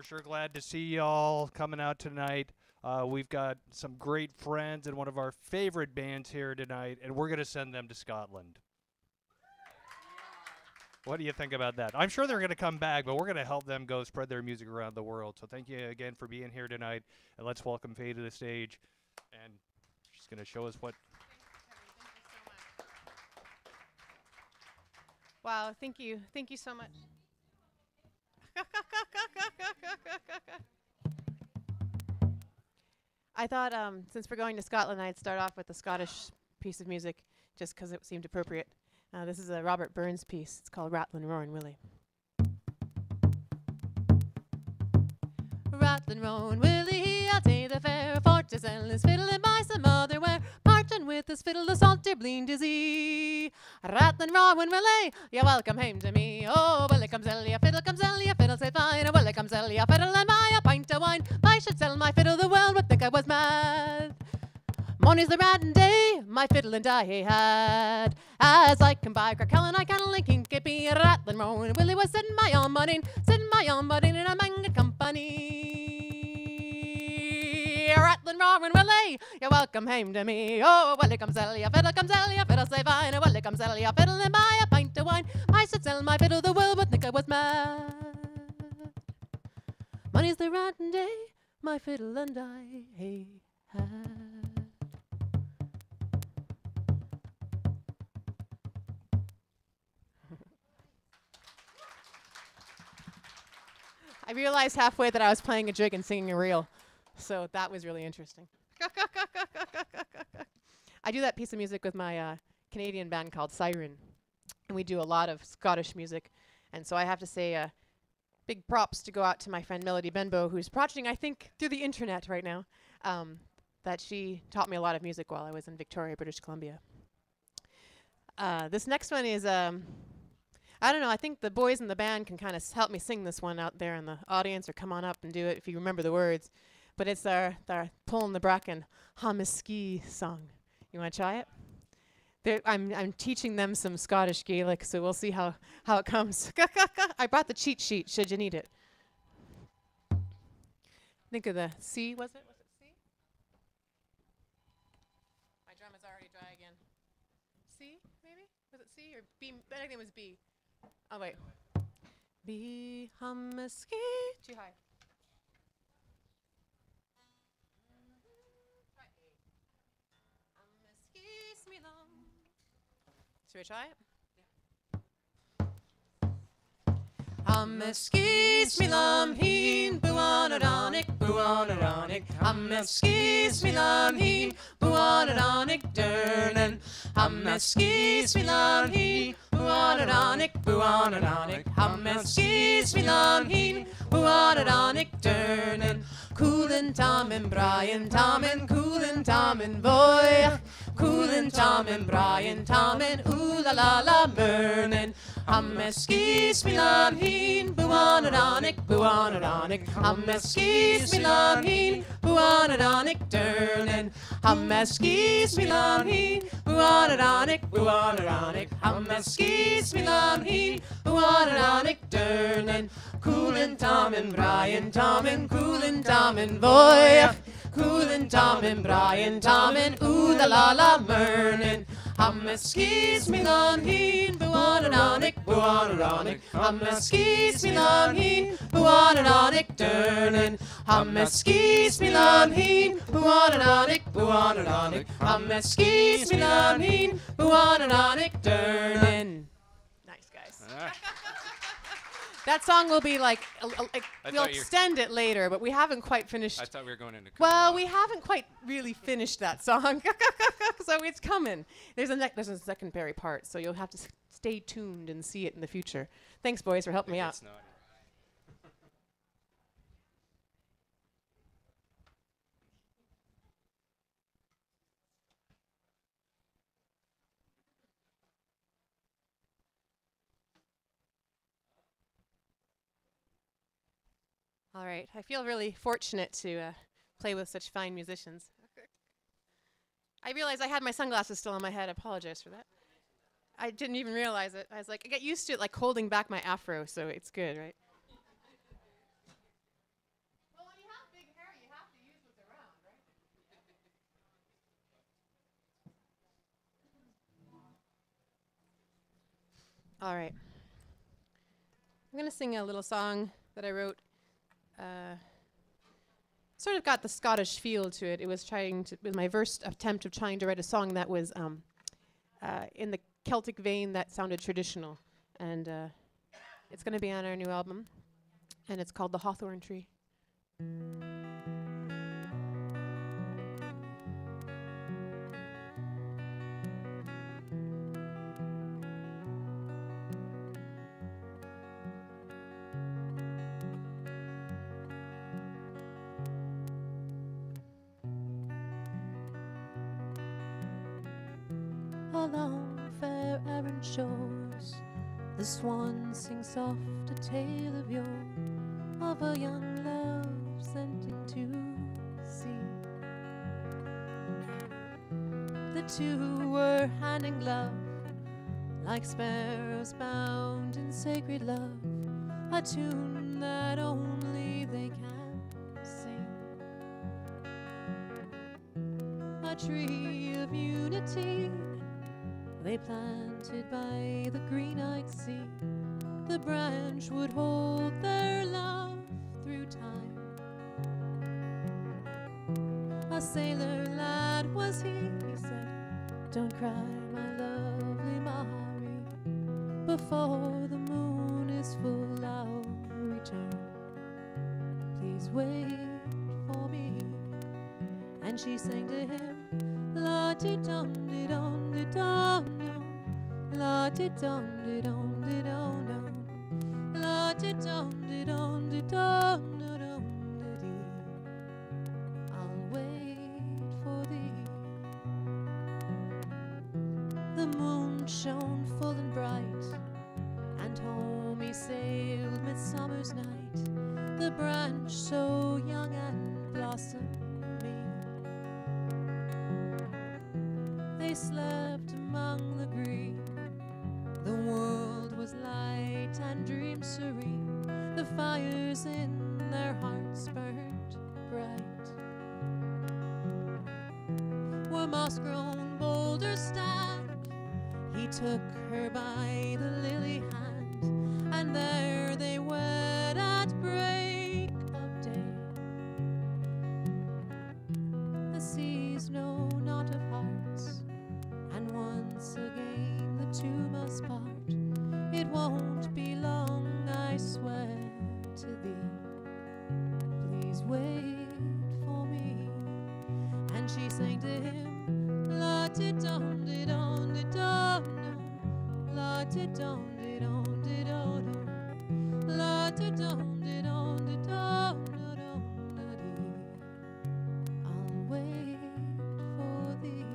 We're sure glad to see y'all coming out tonight. We've got some great friends and one of our favorite bands here tonight, and we're going to send them to Scotland. What do you think about that? I'm sure they're going to come back, but we're going to help them go spread their music around the world. So thank you again for being here tonight, and let's welcome Faye to the stage. And she's going to show us what. Wow, thank you. Thank you so much. I thought since we're going to Scotland, I'd start off with a Scottish piece of music just because it seemed appropriate. This is a Robert Burns piece. It's called Rattling, Roaring Willie. Rattling, roaring Willie, I'll take the fair for to sell his fiddle and buy some other wear. Marching with his fiddle, the salter bleed to see. Rattling, roaring Willie, you're welcome home to me. Oh, Willie, come sell your fiddle, come sell your fiddle, say fine. Willie, come sell your fiddle and buy a pint of wine. I should sell my fiddle, the world would think I was mad. Morning's the ratting day, my fiddle and I had. As I can buy Crackell I can't link it be rattling, roaring Willie was sitting my own budding in a manged company. Rattling, roaring Willie, you're welcome home to me. Oh, Willie, come sell your fiddle, say fine. Willie, come sell your fiddle and buy a pint of wine. I should sell my fiddle, the world would think I was mad. Money's the ratting day, my fiddle and I had. I realized halfway that I was playing a jig and singing a reel, so that was really interesting. I do that piece of music with my Canadian band called Siren, and we do a lot of Scottish music, and so I have to say big props to go out to my friend Melody Benbow, who's watching, I think, through the internet right now, that she taught me a lot of music while I was in Victoria, British Columbia. This next one is I don't know, I think the boys in the band can kind of help me sing this one out there in the audience, or come on up and do it if you remember the words. But it's our Pulling the Bracken Hamaski song. You want to try it? I'm teaching them some Scottish Gaelic, so we'll see how it comes. I brought the cheat sheet, should you need it. Think of the C, was it? Was it C? My drum is already dry again. C, maybe? Was it C or B? I think it was B. Oh, wait. Be hummusky. Too high. Should we try it? Hummuskis me lam heen, buanaronic, buanaronic. Hummuskis me lam heen, buanaronic, dernan. Hummuskis me lam heen, buanaronic, buanaronic. Hummuskis me lam heen, buanaronic, dernan. Coolin' Tom and Brian, Tom and coolin' Tom and boy. Coolin' Tom and Brian, Tom and ooh la la la burnin'. Hummuskis me lam heen, buanaronic, buanaronic. Hummuskis me lam heen, buanaronic, dernan. Hummuskis me lam heen, buanaronic, buanaronic. Hummuskis me lam heen, buanaronic, dernan. Coolin' Tom and Brian, Tom and coolin' Tom and boy. Coolin' Tom and Brian, Tom and ooh la la la burnin'. Hummuskis me lam heen, buanaronic, buanaronic. Hummuskis me lam heen, buanaronic, dernan. Hummuskis me lam heen, buanaronic, buanaronic. Hummuskis me lam heen, buanaronic, dernan. Nice, guys. That song will be like, we'll extend it later, but we haven't quite finished. I thought we were going into. Well, we haven't quite really finished that song, so it's coming. There's a secondary part, so you'll have to stay tuned and see it in the future. Thanks, boys, for helping me out. All right, I feel really fortunate to play with such fine musicians. I realized I had my sunglasses still on my head. I apologize for that. I didn't even realize it. I was like, I get used to it, like holding back my afro, so it's good, right? All right. I'm going to sing a little song that I wrote. Sort of got the Scottish feel to it. It was my first attempt of trying to write a song that was in the Celtic vein that sounded traditional. And it's going to be on our new album. And it's called The Hawthorn Tree. Along fair Arran shores, the swan sings soft a tale of yore, of a young love sent into the sea. The two were hand in glove, like sparrows bound in sacred love, a tune that only they can sing. A tree of unity they planted by the green-eyed sea, the branch would hold their love through time. A sailor lad was he said, don't cry, my lovely Mary, before the moon is full I'll return. Please wait for me. And she sang to him, la-di-dum-di-dum-di-dum, la-di-dum-di-dum-di-dum, la-di-dum-di-dum-di-dum, I'll wait for thee. The moon shone full and bright, and home he sailed midsummer's night, the branch so young and blossoming. They slept among the green, the world was light and dream serene, the fires in their hearts burned bright. Where moss-grown boulders stand, he took her by the lily hand, and there they wed at break of day. The seas know not of hearts, and once again the two must part. It won't be long, I swear to thee. Please wait for me. And she sang to him, la-di-dum-di-dum-di-dum, la-di-dum-di-dum-di-dum, la-di-dum-di-dum-di-dum. I'll wait for thee.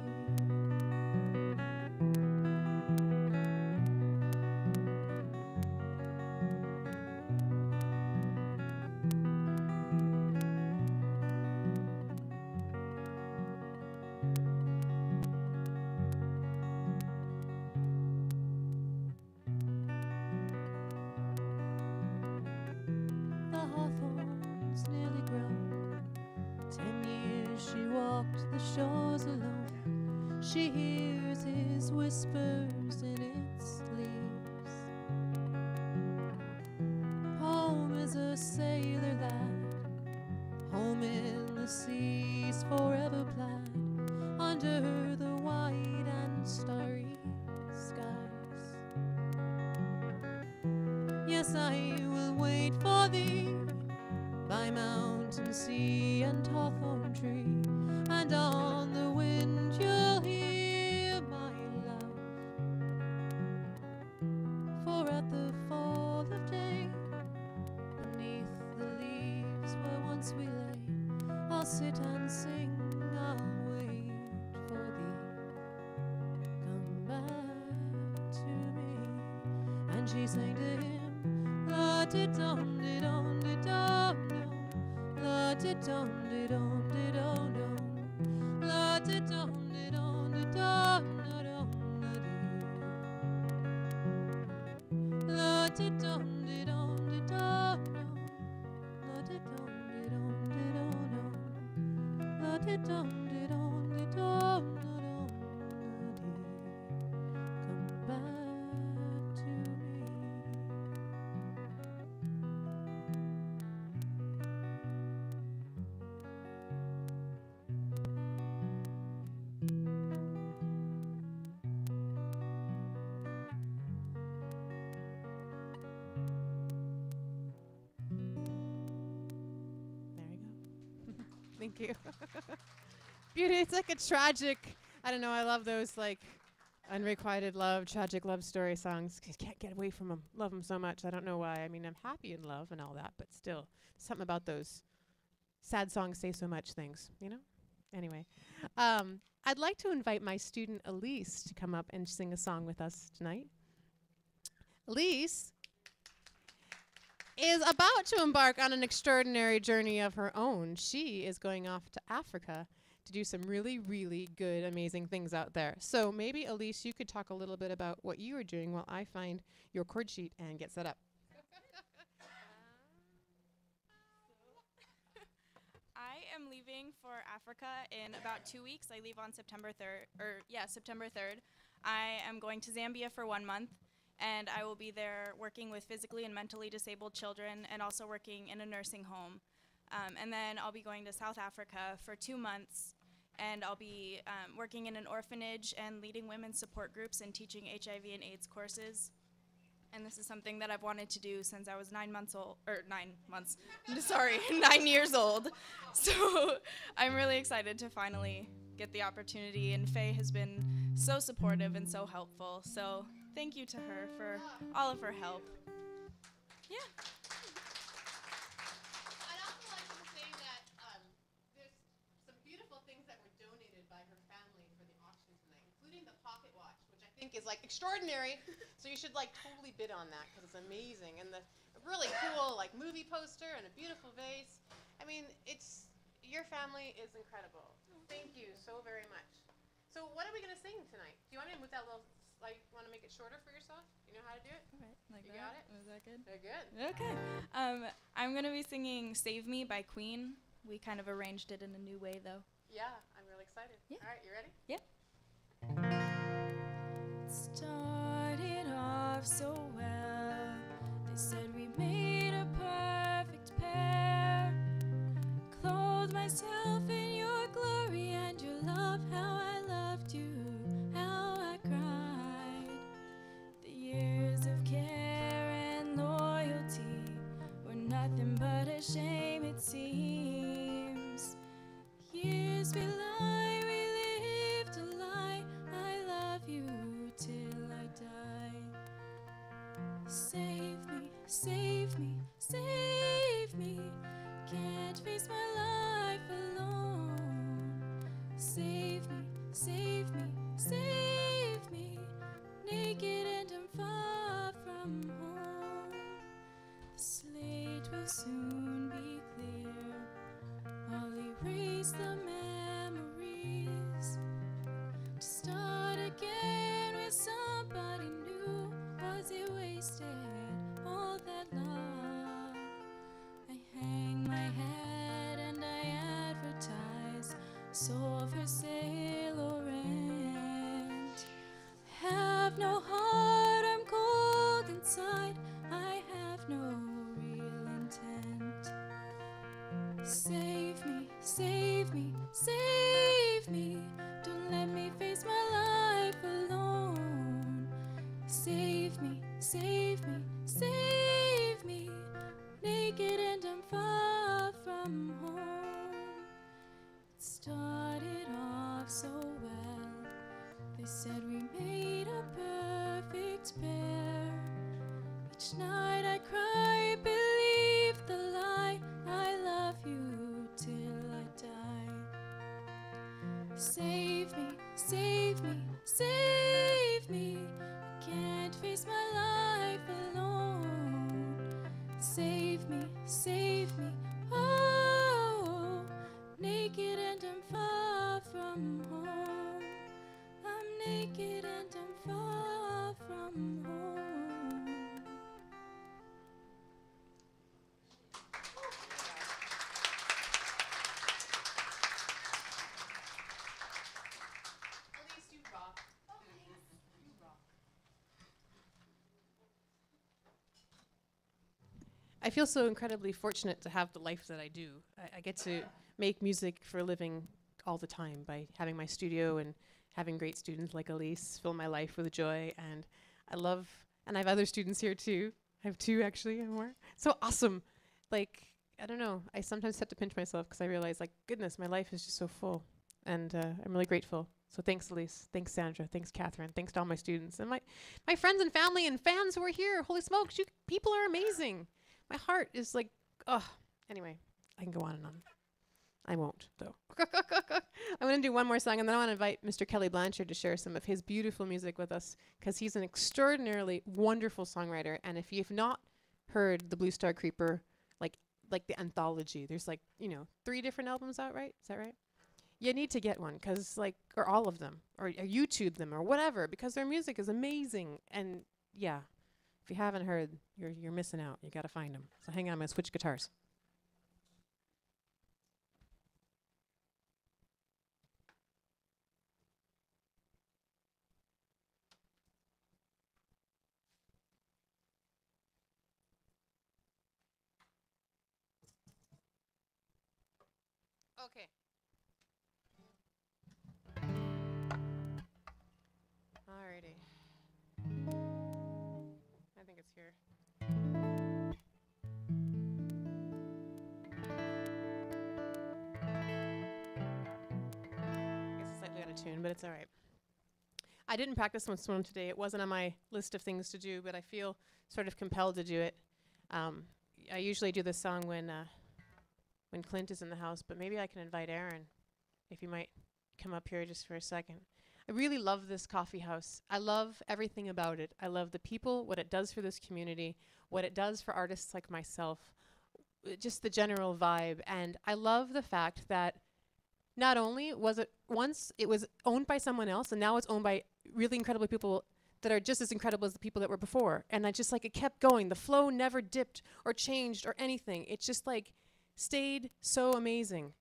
The hawthorn's nearly grown. 10 years she walked the shores alone. She hears his whispers in its leaves. Home is a sailor lad, home in the seas forever plaid, under the white and starry skies. Yes, I will wait for thee by mountain, sea, and hawthorn tree, and on the wind you'll hear my love. For at the fall of day, beneath the leaves where once we lay, I'll sit and sing, I'll wait for thee. Come back to me. And she sang to him, la-di-dum-di-dum-di-dum, la-di-dum-di-dum-di-dum, la-di-dum-di-dum-di-dum, la-di-dum-di-dum-di-dum, la-di-dum-di-dum-di-dum, la-di-dum-di-dum-di-dum. Come back to me. Thank you. Beauty, it's like a tragic, I don't know, I love those like unrequited love, tragic love story songs. 'Cause you can't get away from them. Love them so much. I don't know why. I mean, I'm happy in love and all that, but still, something about those sad songs say so much things, you know? Anyway, I'd like to invite my student Elise to come up and sing a song with us tonight. Elise is about to embark on an extraordinary journey of her own. She is going off to Africa to do some really, really good, amazing things out there. So maybe, Elise, you could talk a little bit about what you are doing while I find your chord sheet and get set up. I am leaving for Africa in about 2 weeks. I leave on September 3rd, September 3rd. I am going to Zambia for 1 month, and I will be there working with physically and mentally disabled children and also working in a nursing home. And then I'll be going to South Africa for 2 months, and I'll be working in an orphanage and leading women's support groups and teaching HIV and AIDS courses. And this is something that I've wanted to do since I was 9 months old, or 9 months, sorry, 9 years old. So I'm really excited to finally get the opportunity, and Faye has been so supportive and so helpful. So thank you to her for all of her help. Yeah. I'd also like to say that there's some beautiful things that were donated by her family for the auction tonight, including the pocket watch, which I think is like extraordinary. So you should like totally bid on that because it's amazing, and the really cool like movie poster and a beautiful vase. I mean, your family is incredible. Thank you so very much. So what are we gonna sing tonight? Do you want me to move that little? Like, want to make it shorter for yourself? You know how to do it? All right, like you that. got it? Was that good? Very good. Okay. I'm going to be singing Save Me by Queen. We kind of arranged it in a new way, though. Yeah, I'm really excited. Yeah. All right, you ready? Yep. Started off so well. They said we made a perfect pair. Clothed myself in your glory and your love. How I loved you, how I cried. The years of care and loyalty were nothing but a shame, it seems. Years we lie, we live to lie. I love you till I die. Save me, save me, save me. Can't face my life alone. Save me, save me, save me. Naked and I'm far from home. The slate will soon be clear. I'll erase the memories. To start again with somebody new. Was it wasted, all that love? I hang my head and I advertise. Soul for sale or rent. Have no heart, I'm cold inside. I have no real intent. Save me, save me, save me. Don't let me face my life alone. Save me, save me, save me. Naked and I'm far from home. It started off so well. They said we made a perfect pair. Each night I cry, believe the lie. I love you till I die. Save me, save me, save me. I can't face my life alone. Save me, save me, oh. Naked and I'm far from home. I'm naked and I'm far from home. Elise, you rock. You rock. I feel so incredibly fortunate to have the life that I do. I get to make music for a living all the time by having my studio and having great students like Elise fill my life with joy. And I have other students here too. I have two actually and more. So awesome. Like, I don't know. I sometimes have to pinch myself because I realize, like, goodness, my life is just so full. And I'm really grateful. So thanks, Elise. Thanks, Sandra. Thanks, Catherine. Thanks to all my students. And my friends and family and fans who are here. Holy smokes, you people are amazing. My heart is like, oh. Anyway, I can go on and on. I won't, though. I'm going to do one more song, and then I want to invite Mr. Kelly Blanchard to share some of his beautiful music with us, because he's an extraordinarily wonderful songwriter. And if you've not heard the Blue Star Creeper, like the anthology, there's 3 different albums out, right? Is that right? You need to get one, because or all of them, or YouTube them, or whatever, because their music is amazing. And yeah, if you haven't heard, you're missing out. You got to find them. So hang on, I'm going to switch guitars. Okay. Alrighty. I think it's here. I guess it's slightly out of tune, but it's alright. I didn't practice one today. It wasn't on my list of things to do, but I feel sort of compelled to do it. I usually do this song when Clint is in the house, but maybe I can invite Aaron, if you might come up here just for a second. I really love this coffee house. I love everything about it. I love the people, what it does for this community, what it does for artists like myself, just the general vibe. And I love the fact that not only was it once, it was owned by someone else, and now it's owned by really incredible people that are just as incredible as the people that were before. And I just it kept going. The flow never dipped or changed or anything. It's just stayed so amazing.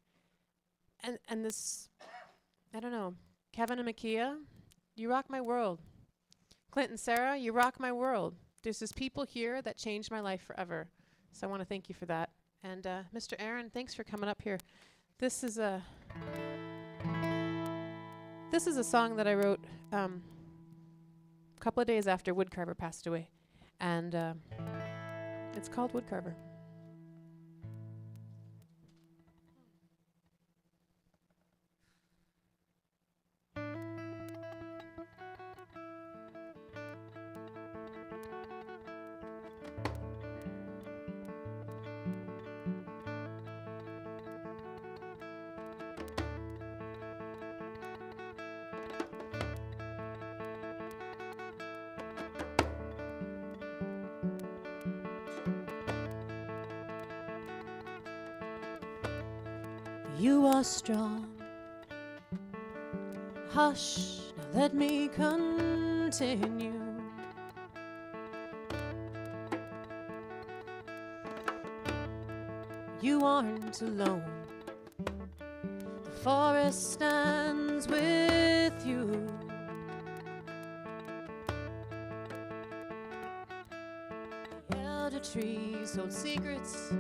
And this, I don't know, Kevin and Makia, you rock my world. Clint and Sarah, you rock my world. There's just people here that changed my life forever. So I want to thank you for that. And Mr. Aaron, thanks for coming up here. This is a song that I wrote a couple of days after Woodcarver passed away. And it's called Woodcarver. You are strong. Hush, now let me continue. You aren't alone. The forest stands with you. The elder trees hold secrets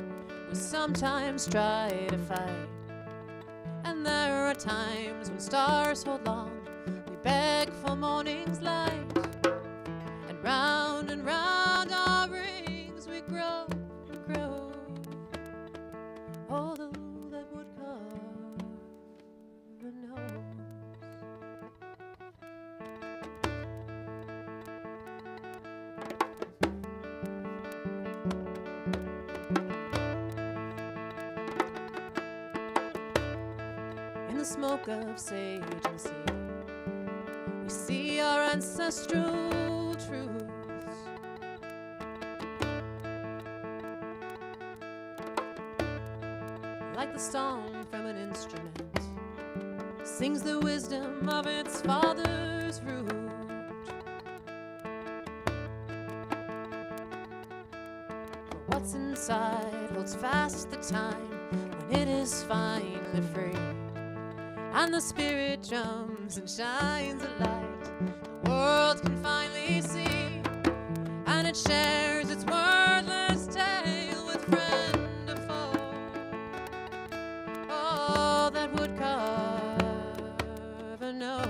we sometimes try to fight. And there are times when stars hold long, we beg for morning's light. And round our rings we grow and grow. Although that woodcarver knows. In the smoke of sage and sea, we see our ancestral truths. Like the song from an instrument, sings the wisdom of its father's root. For what's inside holds fast the time when it is finally free. And the spirit drums and shines a light the world can finally see. And it shares its wordless tale with friend or foe. All that woodcarver knows.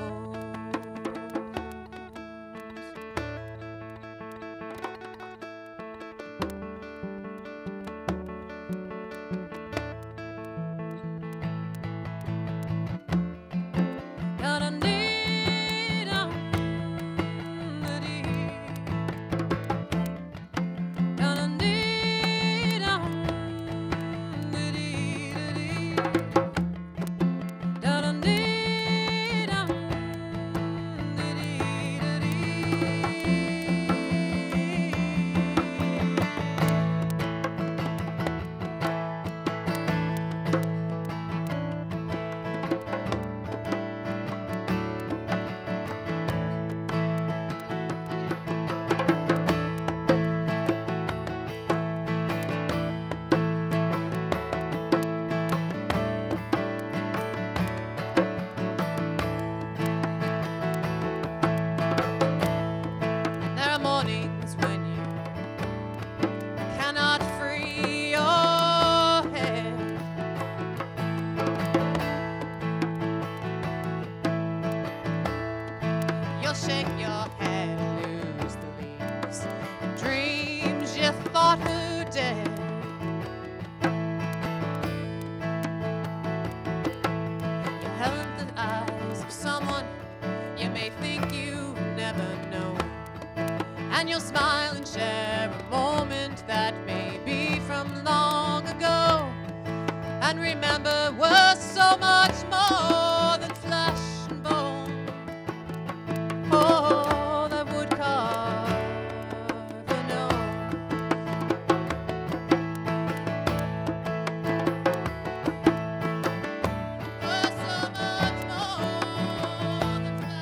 and you'll smile and share a moment that may be from long ago. And remember, we're so much more than flesh and bone. Oh, that would carve a no. We're so much more than flesh and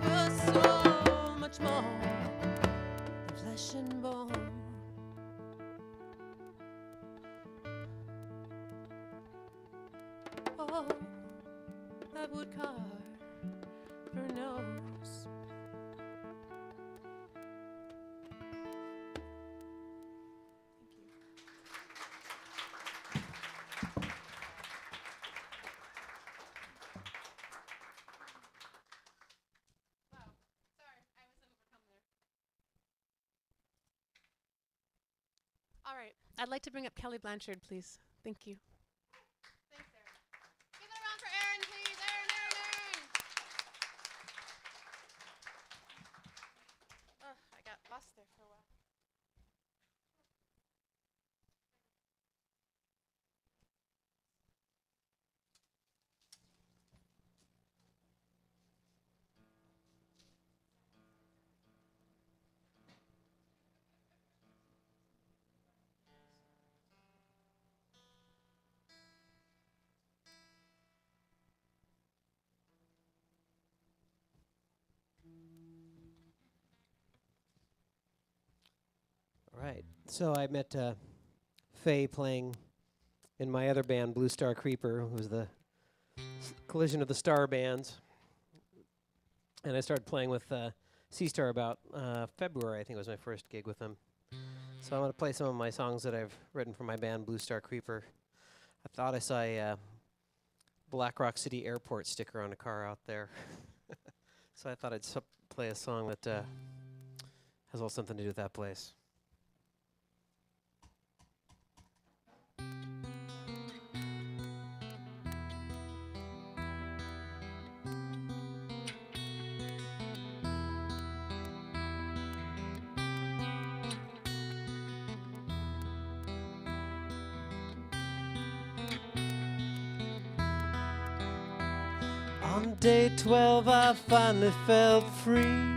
we're so much more than flesh and bone. Oh, that would carve her nose. All right, I'd like to bring up Kelly Blanchard, please. Thank you. Thanks, Erin. Give it a round for Erin, please. Erin, Erin, Erin. Oh, I got lost there for a while. All right. So I met Faye playing in my other band, Blue Star Creeper, who was the collision of the star bands. And I started playing with Seastar about February, I think was my first gig with them. So I'm going to play some of my songs that I've written for my band, Blue Star Creeper. I thought I saw a Black Rock City Airport sticker on a car out there. So I thought I'd play a song that has a little something to do with that place. On day 12 I finally felt free,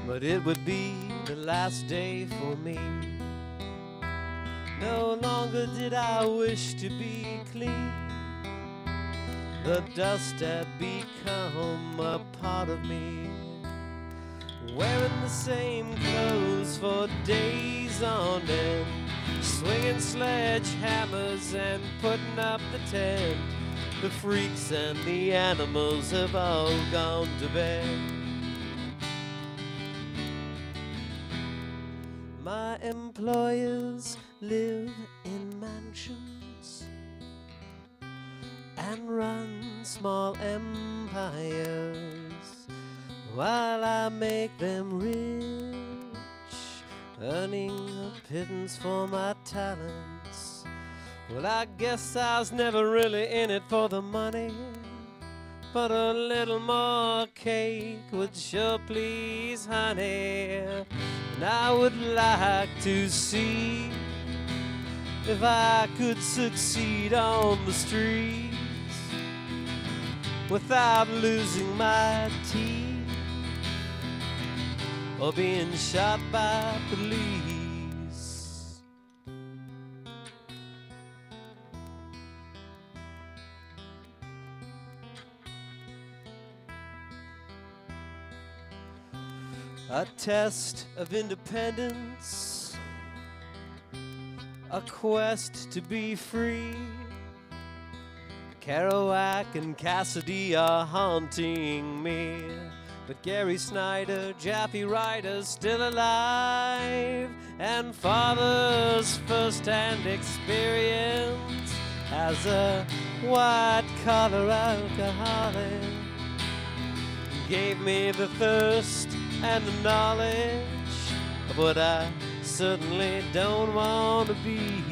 but it would be the last day for me. No longer did I wish to be clean. The dust had become a part of me. Wearing the same clothes for days on end, swinging sledgehammers and putting up the tent. The freaks and the animals have all gone to bed. My employers live in mansions and run small empires, while I make them rich, earning a pittance for my talents. Well, I guess I was never really in it for the money, but a little more cake would sure please, honey. And I would like to see if I could succeed on the streets without losing my teeth or being shot by police. A test of independence, a quest to be free. Kerouac and Cassidy are haunting me, but Gary Snyder, Jaffe Ryder's still alive, and father's first-hand experience as a white-collar alcoholic. Gave me the thirst and the knowledge of what I certainly don't want to be.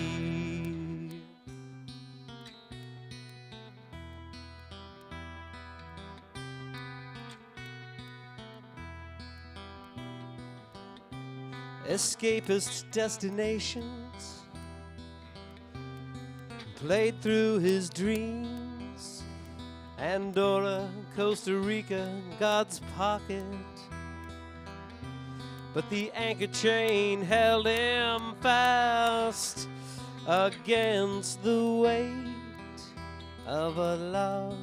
Escapist destinations, played through his dreams. Andorra, Costa Rica, God's pocket. But the anchor chain held him fast against the weight of a large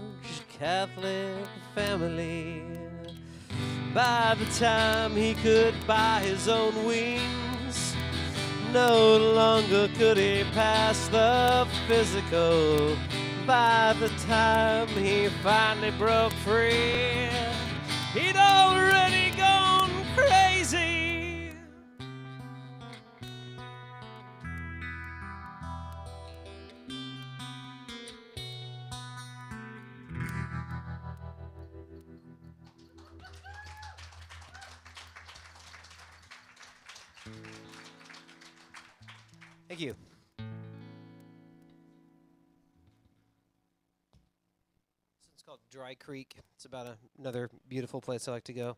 Catholic family. By the time he could buy his own wings, no longer could he pass the physical. By the time he finally broke free, he'd already gone crazy. Thank you. It's called Dry Creek. It's about another beautiful place I like to go.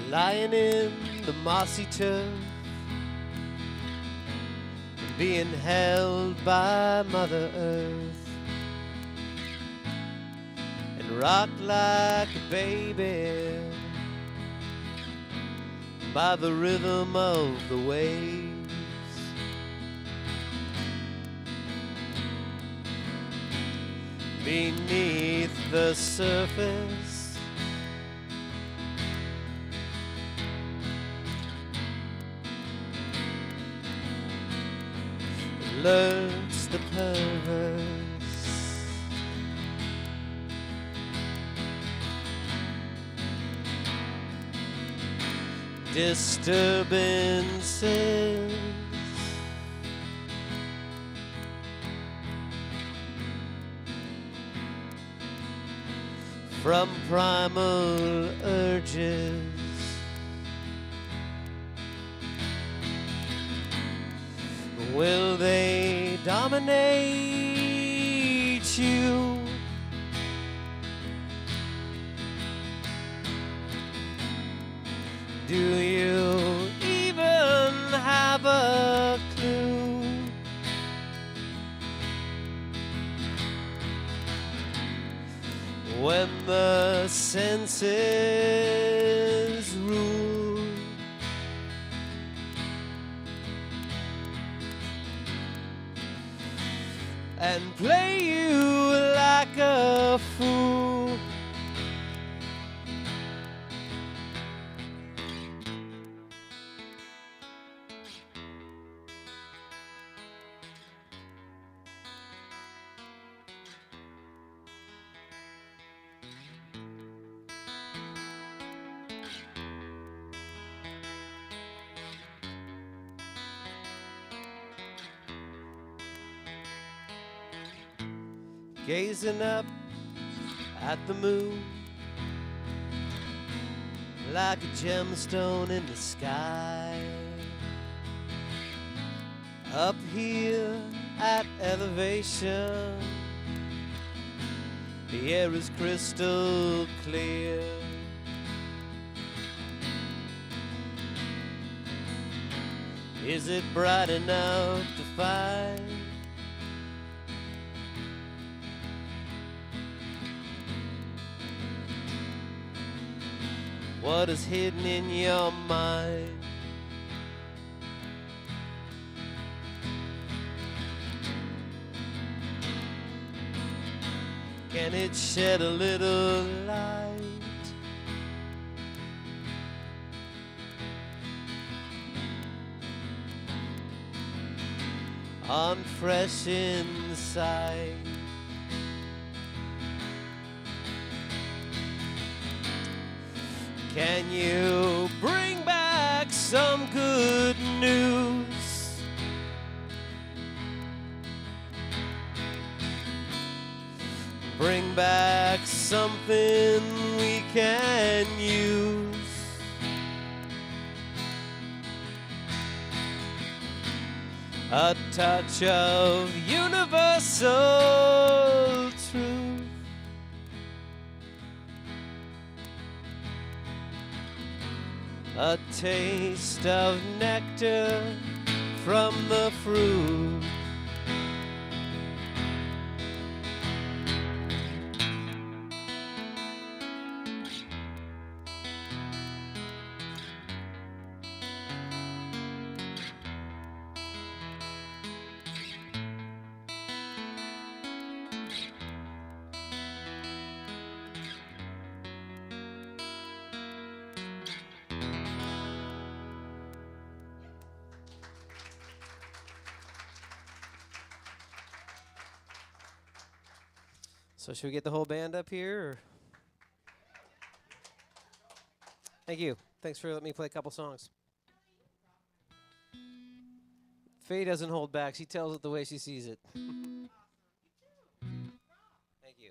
Lying in the mossy turf, being held by Mother Earth, and rocked like a baby by the rhythm of the waves. Beneath the surface, lurks the perverse. Disturbances from primal urges. Will they dominate you? Do you even have a clue? When the senses rule, and play you like a fool. Gazing up at the moon like a gemstone in the sky. Up here at elevation, the air is crystal clear. Is it bright enough to find what is hidden in your mind? Can it shed a little light on fresh inside. Can you bring back some good news? Bring back something we can use. A touch of universal truth. A taste of nectar from the fruit. So should we get the whole band up here? Or? Thank you. Thanks for letting me play a couple songs. Faye doesn't hold back. She tells it the way she sees it. Thank you.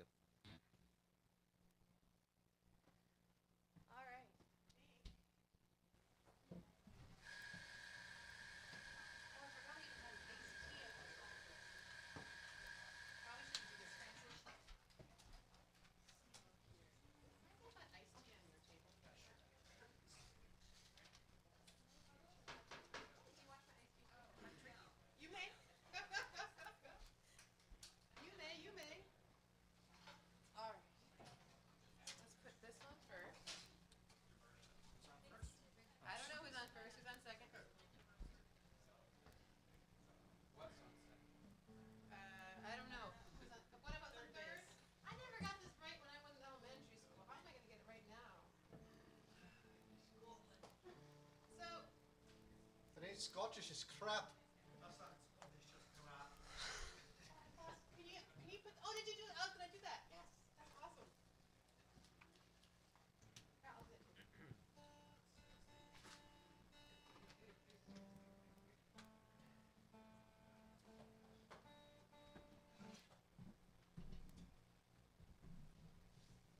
Scottish is crap. Can you put, oh, did you do it? Oh, did I do that? Yes, that's awesome. Yeah, I'll do it.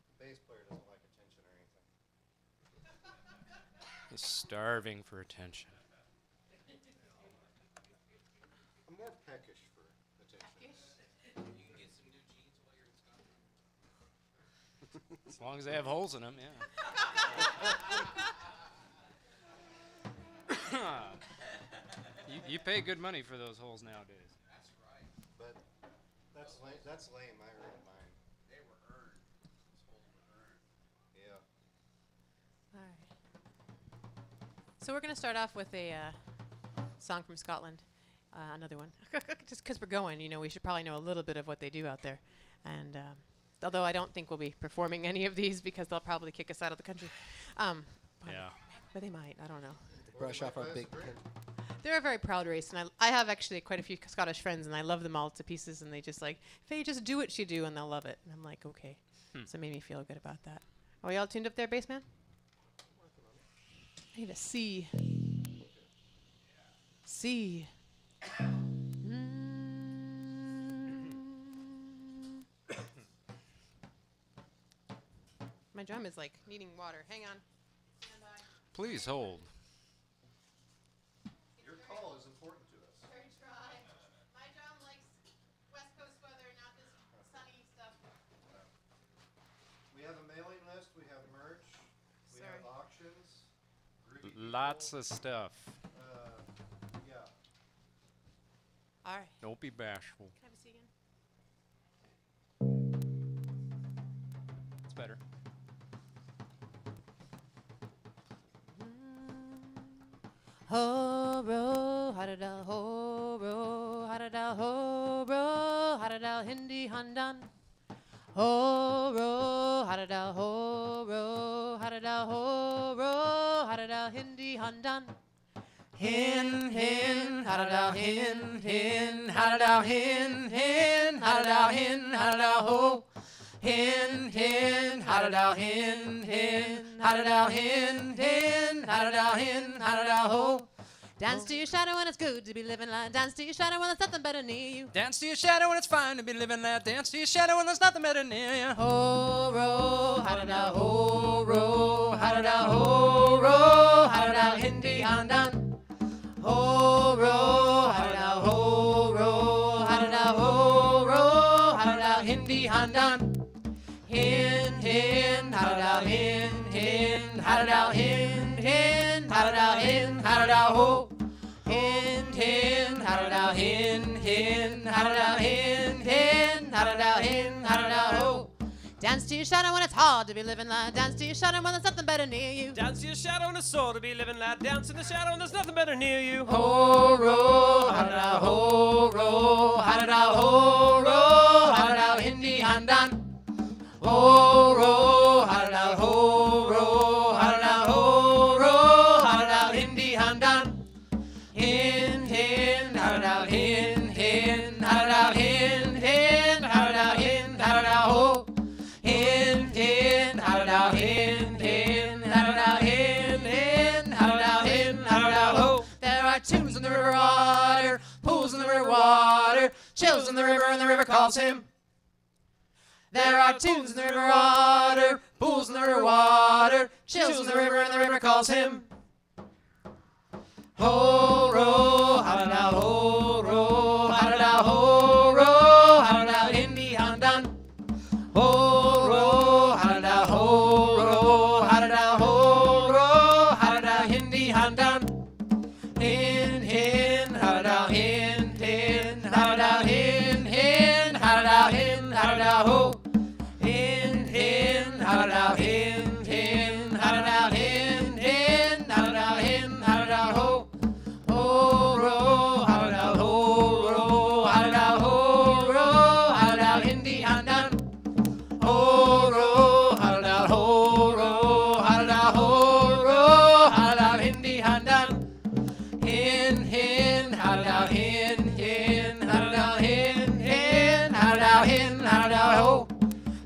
The bass player doesn't like attention or anything. He's starving for attention. I'm more peckish for attention. As long as they have holes in them, yeah. you pay good money for those holes nowadays. But that's lame. That's lame. I earned mine. They were earned. Those holes were earned. Yeah. All right. So we're going to start off with a song from Scotland. Another one. Just because we're going, you know, we should probably know a little bit of what they do out there. And although I don't think we'll be performing any of these because they'll probably kick us out of the country. Yeah. But they might. I don't know. Brush off our big. They're a very proud race, and I have actually quite a few Scottish friends, and I love them all to pieces, and they just like, Faye, just do what you do, and they'll love it. And I'm like, okay. So it made me feel good about that. Are we all tuned up there, bass man? I need a C. C. My drum is like needing water. Hang on. Stand by. Please hold. Your call is important to us. Very dry. My drum likes West Coast weather, not this sunny stuff. We have a mailing list. We have merch. We Sorry. have auctions. greet Lots people, of stuff. yeah. All right. Don't be bashful. Can I have a C again? It's better. Ho-ro, ha-da-da, ho-ro, ha-da-da, ho-ro, ha-da-da, hindi handan. Ho-ro, ha-da-da, ho-ro, ha-da-da, ho-ro, ha-da-da, hindi handan. Hen, hen, ha-da-da, hen, hen, ha-da-da, hen, hen, ha-da-da, hen, ha-da-da, ho. Hen, hen, ha-da-da, hen, hen, ha-da-da, hen, hen, ha-da-da, hen, ha-da-da, ho. Dance to your shadow when it's good to be living life. Dance to your shadow when there's nothing better near you. Dance to your shadow when it's fine to be living life. Dance to your shadow when there's nothing better near you. Ho ro, Ha-da-da, ho, ro, ha-da-da, ho, ro, ha-da-da, hindi, handan. Ho, ro, ha-da-da, ho, ro, ha-da-da, ho, ro, ha-da-da, hindi, handan. Hin, hin, ha-da-da, hin, hin, ha-da-da, hin, hin, ha-da-da, hin, ha-da-da, ho. Hin, hin, ha-da-da, hin, hin, ha-da-da, hin, hin, ha-da-da, hin, ha-da-da, ho. dance to your shadow when it's hard to be living life. Dance to your shadow when there's nothing better near you. Dance to your shadow and a soul to be living life. Dance in the shadow and there's nothing better near you. Ho, ro, ha-da-da, ho, ro, ha-da-da, ho, ro, ha-da-da, hindi, handan. Ho, ro, ha-da-da, ho, ro, ha-da-da, ho, ro, ha-da-da, hindi, handan. Hin, hin, ha-da-da, hin, hin, ha-da-da, hin, hin, ha-da-da, hin, ha-da-da, ho. Hin, hin, ha-da-da, hin, hin, ha-da-da, hin, hin, ha-da-da, hin, ha-da-da, ho. There are tunes in the river water, pools in the river water, chills in the river and the river calls him. There are tunes in the river water, pools in the river water, chills in the river and the river calls him. Ho, ro, ha-da-da, ho, ro, ha-da-da, ho, ro, ha-da-da, hindi, handan. Ho, ro, ha-da-da, ho, ro, ha-da-da, ho, ro, ha-da-da, hindi, handan. Hin, hin, ha-da-da, hin, hin, ha-da-da, hin, hin, ha-da-da, hin, ha-da-da, ho. Hin, hin, ha-da-da, hin, hin, ha-da-da, hin, hin, ha-da-da, hin, ha-da-da, ho. Ho, ro, ha-da-da, ho, ro, ha-da-da, ho, ro, ha-da-da, hindi, handan. Ho, ro, ha-da-da, ho, ro, ha-da-da, ho, ro, ha-da-da, hindi, handan. Hin, hin, ha-da-da, hin, hin, ha-da-da, hin, hin, ha-da-da, hin, ha-da-da, ho.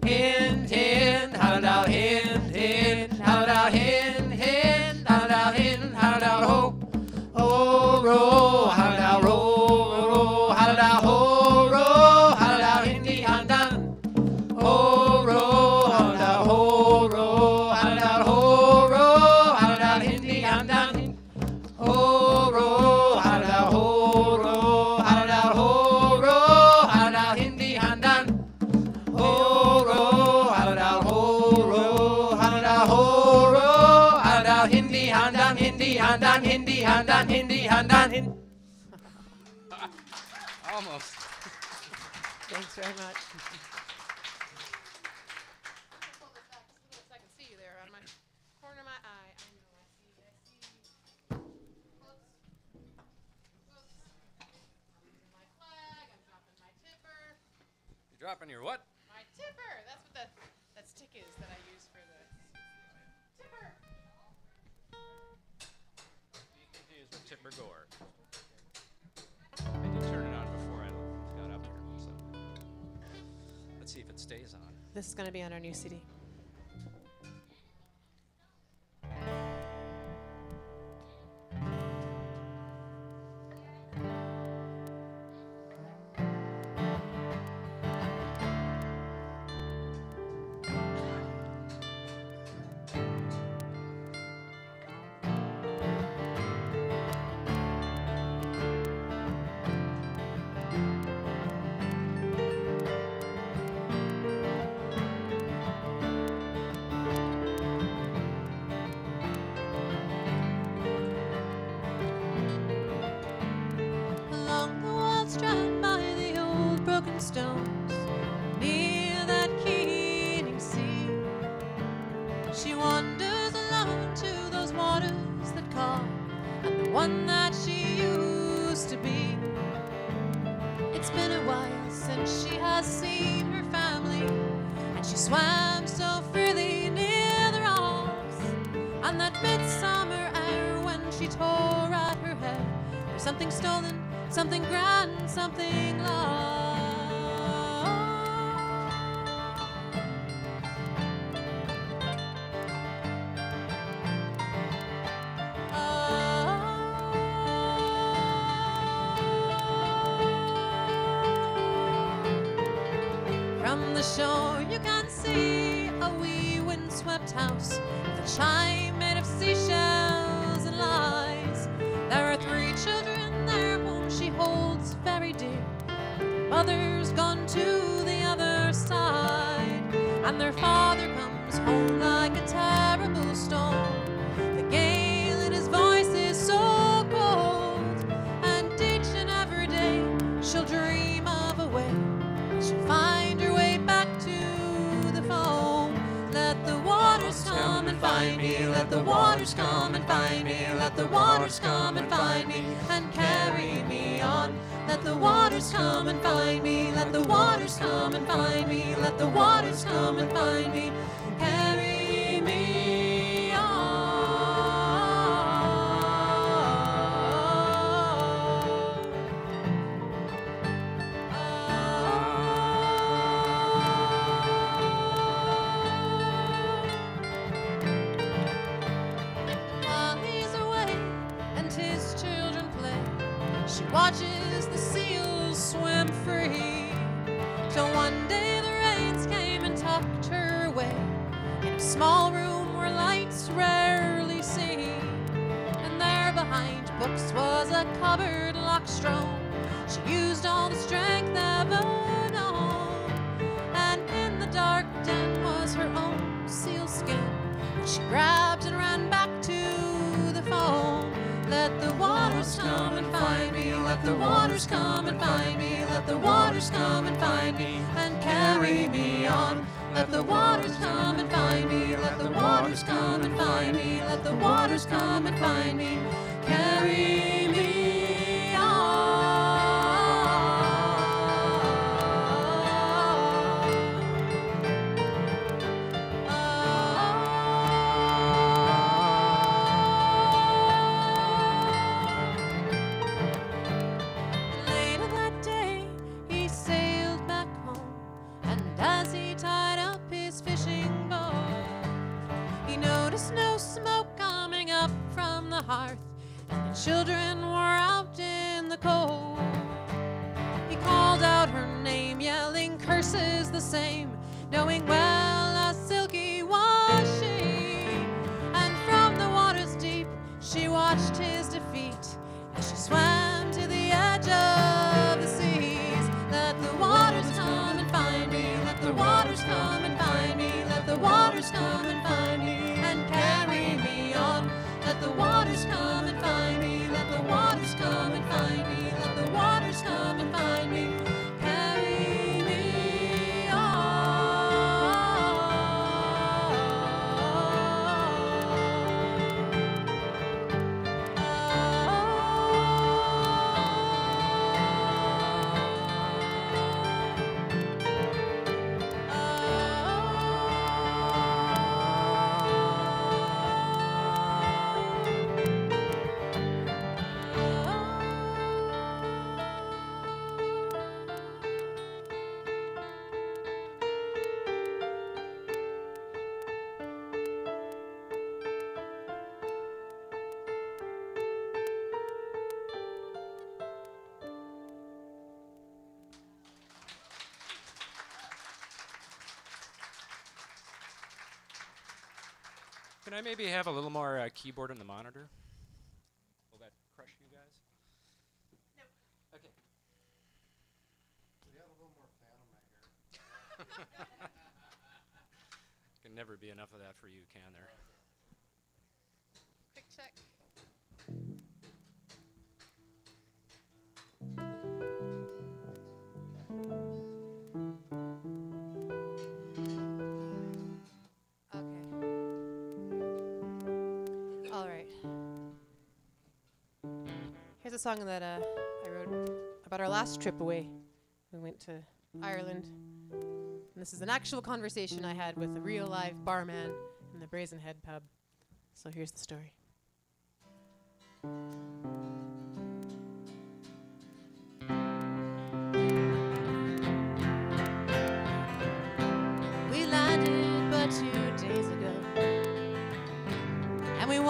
Hin, hin, ha-da-da, hin, hin, ha-da-da, hin, hin, ha-da-da, hin, ha-da-da, ho. Ho, ro, ha-da-da, ro, ro, ha-da-da, ho, ro, ha-da-da, hindi, handan. Ho, ro, ha-da-da, ho, ro, ha-da-da, ho, ro, ha-da-da, hindi, handan. Ho, ro, ha-da-da, ho, ro, ha-da-da, ho, ro, ha-da-da, hindi, handan. Ho, ro, ha-da-da, ho, ro, ha-da-da, ho, ro, ha-da-da, hindi, handan, hindi, handan, hindi, handan, hindi, handan, hindi. Almost. Thanks very much. I can see you there on my corner of my eye. I know, I see. Whoops. My flag, I'm dropping my tipper. You're dropping your what? My tipper! That's what that stick is that I use for the tipper. Be confused with Tipper Gore. I did turn it on before I got up here, so let's see if it stays on. This is going to be on our new CD. Along the wall strand by the old broken stones, near that keening sea, she wanders alone to those waters that call, and the one that she used to be. It's been a while since she has seen her family, and she swam so freely near the rocks on that midsummer hour when she tore at her hair. something stolen, something grand, something lost. From the shore you can see a wee windswept house with a chime made of seashells and lies. There are 3 children there whom she holds very dear. Mother's gone to the other side, and their father comes home like a terrible storm. The gale in his voice is so cold, and each and every day she'll dream of a way. She'll find her way back to the foam. Let the waters come and find me. Let the waters come and find me. Let the waters come and find me and carry me on. Let the waters come and find me. Let the waters come and find me. Let the waters come and find me. Carry me on. While he's away and his children play, she watches the seals swim free. Till one day the rains came and tucked her away in a small room where lights rarely seen. And there behind books was a cupboard lock strong. She used all the strength ever known, and in the dark den was her own seal skin, which she grabbed and ran back to the foam. Let the waters come and find me. Let the waters come and find me. Let the waters come and find me and carry me on. Let the waters come and find me. Let the waters come and find me. Let the waters come and find me. Carry me on. Later that day, he sailed back home, and as he tied up his fishing boat, he noticed no smoke coming up from the hearth, and the children were out in the cold. He called out her name, yelling curses the same, knowing well as silky was she. And from the waters deep, she watched his defeat as she swam to the edge of the seas. Let the waters come and find me. Let the waters come and find me. Let the waters come and find me and carry me on. Let the waters come and find me. Let the waters come and find me. Let the waters come and find me. Carry me Can I maybe have a little more keyboard on the monitor? Will that crush you guys? No. Okay. We have a little more fan in my hair. Can never be enough of that for you, can there? Quick check. All right. Here's a song that I wrote about our last trip away. We went to Ireland. And this is an actual conversation I had with a real live barman in the Brazen Head pub. So here's the story.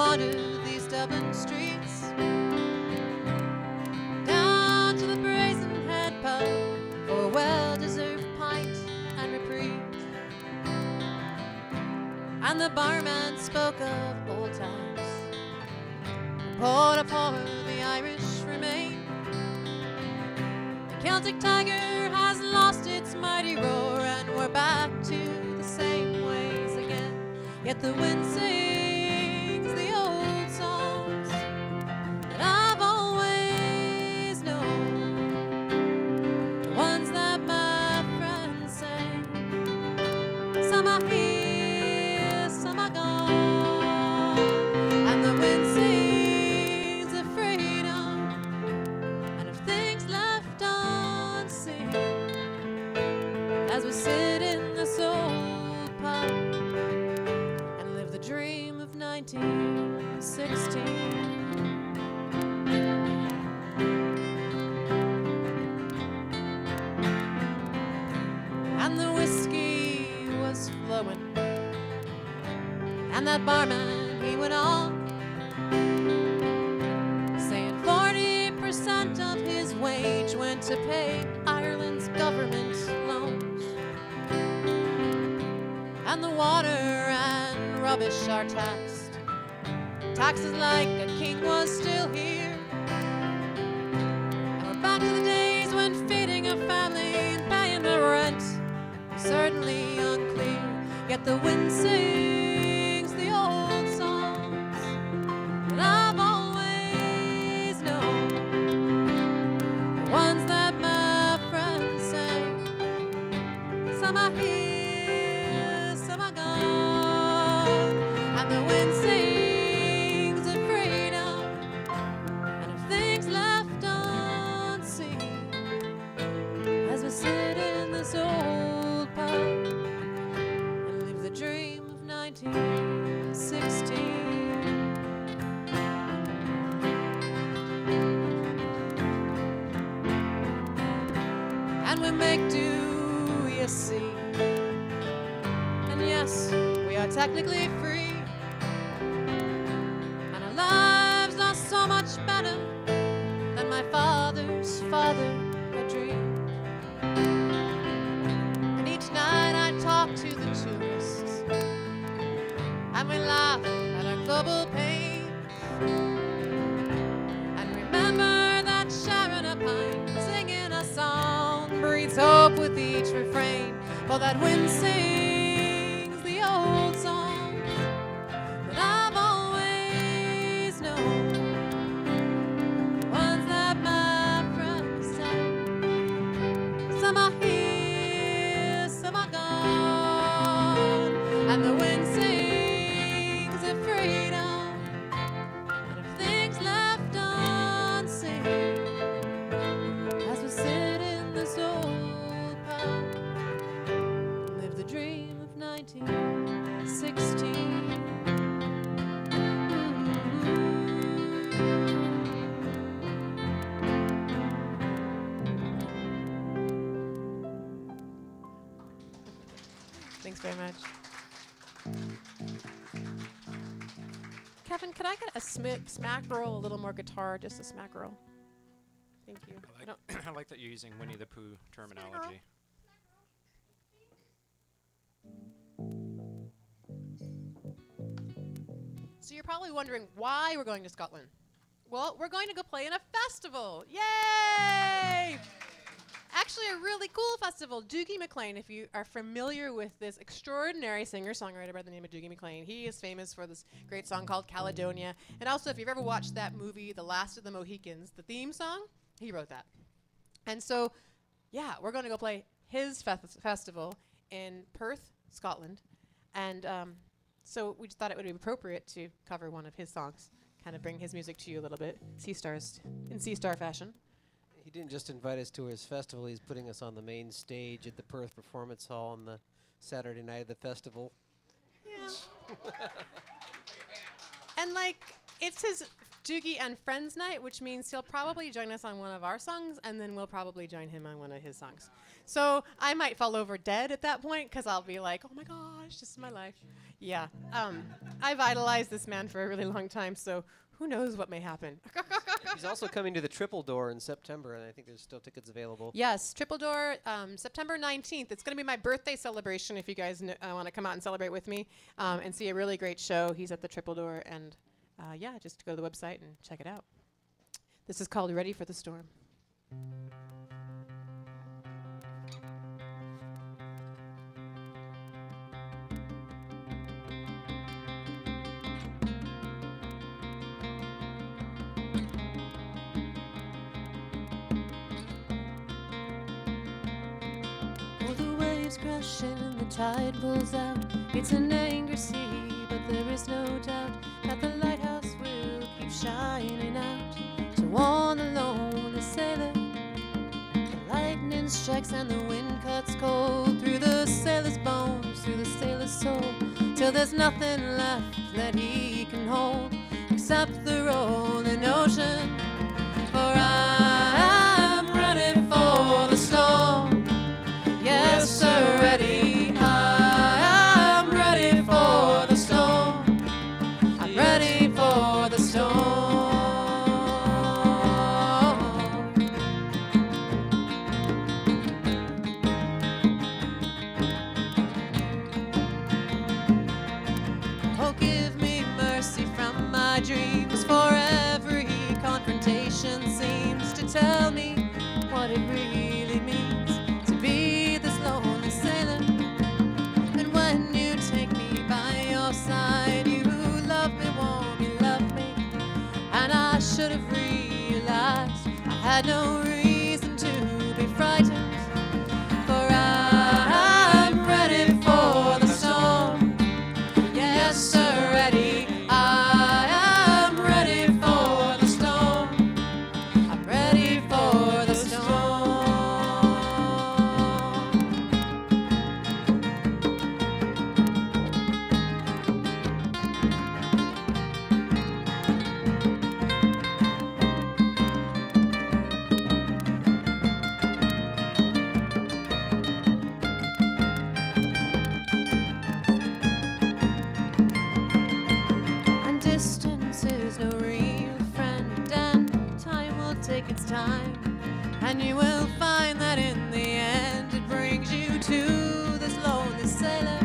wander these Dublin streets, down to the Brazen Head pub for a well-deserved pint and reprieve. And the barman spoke of old times, poured a pour the Irish remain. The Celtic tiger has lost its mighty roar, and we're back to the same ways again. Yet the wind sings the old songs that I've always known, the ones that my friends sang. Some are here, some are gone, and the wind sings of freedom and of things left unseen as we sit in this old pub and live the dream of 1916. And the whiskey was flowing, and that barman, he went on, saying 40% of his wage went to pay Ireland's government loans. And the water and rubbish are taxed, taxes like a king was still here. And we're back to the days when feeding a family and paying the rent was certainly unclear. Yet the wind sings the old songs that I've always known, the ones that my friends sang. Some are here, some are gone, and the wind sings of freedom and of things left unseen as we sit in this old pub and live the dream of 1916. And we make do, you see. And yes, we are technically free, and our lives are so much better than my father's father had dreamed. And each night I talk to the tourists, and we laugh at our global pain, and remember that sharing a pint, singing a song, breeds hope with each refrain. For that wind sings the old songs that I've always known, the ones that my friends sang. Some are here, some are gone, and the wind sings of freedom and of things left unseen as we sit in this old pub and live the dream of 1916. Thanks very much. Kevin, could I get a smack roll, a little more guitar, just a smack roll? Thank you. I don't- I like that you're using Winnie the Pooh terminology. So you're probably wondering why we're going to Scotland. Well, we're going to go play in a festival. Yay! Actually, a really cool festival. Dougie MacLean, if you are familiar with this extraordinary singer-songwriter by the name of Dougie MacLean, he is famous for this great song called Caledonia. And also, if you've ever watched that movie, The Last of the Mohicans, the theme song, he wrote that. And so, yeah, we're going to go play his festival in Perth, Scotland. And so we just thought it would be appropriate to cover one of his songs, kind of bring his music to you a little bit, in Seastar fashion. He didn't just invite us to his festival, he's putting us on the main stage at the Perth Performance Hall on the Saturday night of the festival. Yeah. And like, it's his Doogie and Friends night, which means he'll probably join us on one of our songs, and then we'll probably join him on one of his songs. So I might fall over dead at that point because I'll be like, oh my gosh, this is my life. Yeah. I've idolized this man for a really long time, so who knows what may happen. He's also coming to the Triple Door in September, and I think there's still tickets available. Yes, Triple Door, September 19th. It's going to be my birthday celebration if you guys want to come out and celebrate with me and see a really great show. He's at the Triple Door, and yeah, just go to the website and check it out. This is called Ready for the Storm. Crashing and the tide pulls out. It's an angry sea, but there is no doubt that the lighthouse will keep shining out to warn the lonely sailor. The lightning strikes and the wind cuts cold through the sailor's bones, through the sailor's soul, till there's nothing left that he can hold except the rolling ocean. For I'm ready for the storm. Yes, sir, ready. I'm ready for the storm. I'm ready for the storm. Oh, give me mercy from my dreams, for every confrontation seems to tell me what it really means to be this lonely sailor. And when you take me by your side, you love me, won't you love me? And I should have realized I had no reason to be frightened, for I'm ready for the storm. Yes, sir, ready. I am ready for the storm. I'm ready for the storm. And distance is no real friend, and time will take its time, and you will find that in the end it brings you to this lonely sailor.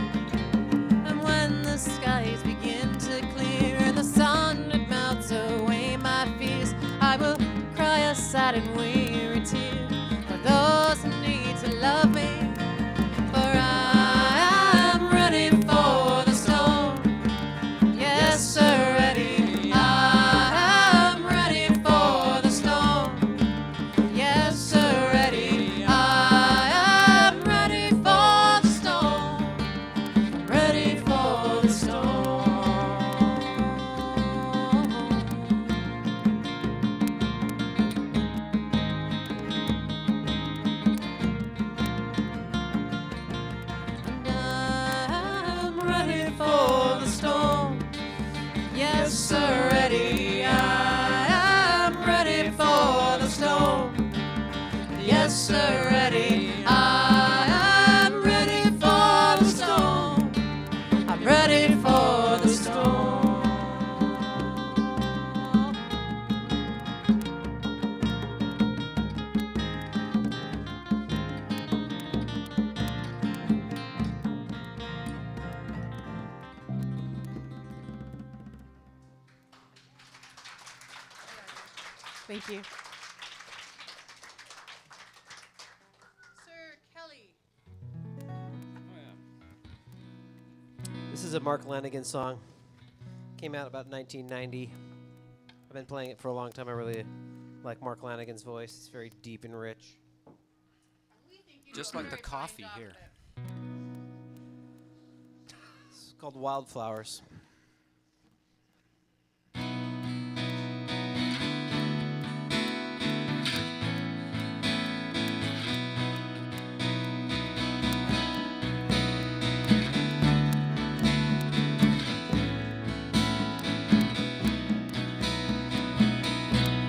And when the skies begin to clear and the sun it melts away my fears, I will cry a sad and weary tear for those who need to love me. For I am ready for the storm. Yes, sir, ready. I am ready for the storm. Yes, sir, ready. I am ready for the storm. Ready for the storm. And I'm ready for the storm. Yes, sir, ready. I am ready for the storm. Yes, sir, ready. I am ready for the storm. I'm ready for the storm. Thank you. Sir Kelly. This is a Mark Lanigan song. Came out about 1990. I've been playing it for a long time. I really like Mark Lanigan's voice. It's very deep and rich. Just like the coffee here. It's called Wildflowers.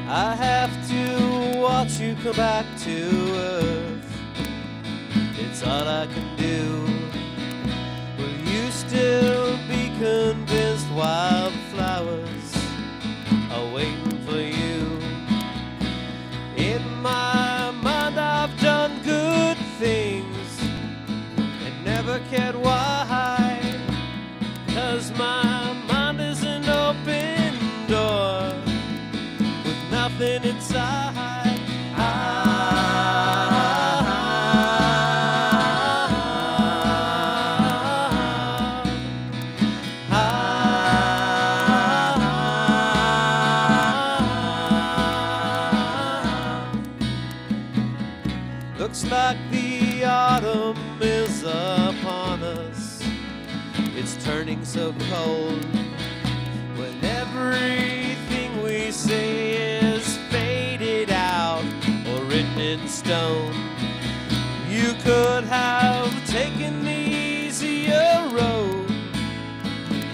I have to watch you come back to earth. it's all I can do. Will you still be convinced wildflowers are waiting for you? In my mind I've done good things and never cared why, 'cause my mind is an open door with nothing inside. Looks like the autumn is upon us. It's turning so cold when everything we say is faded out or written in stone. You could have taken the easier road.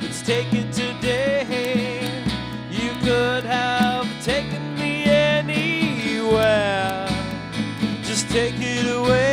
Let's take it today. You could have taken me anywhere. Just take it away.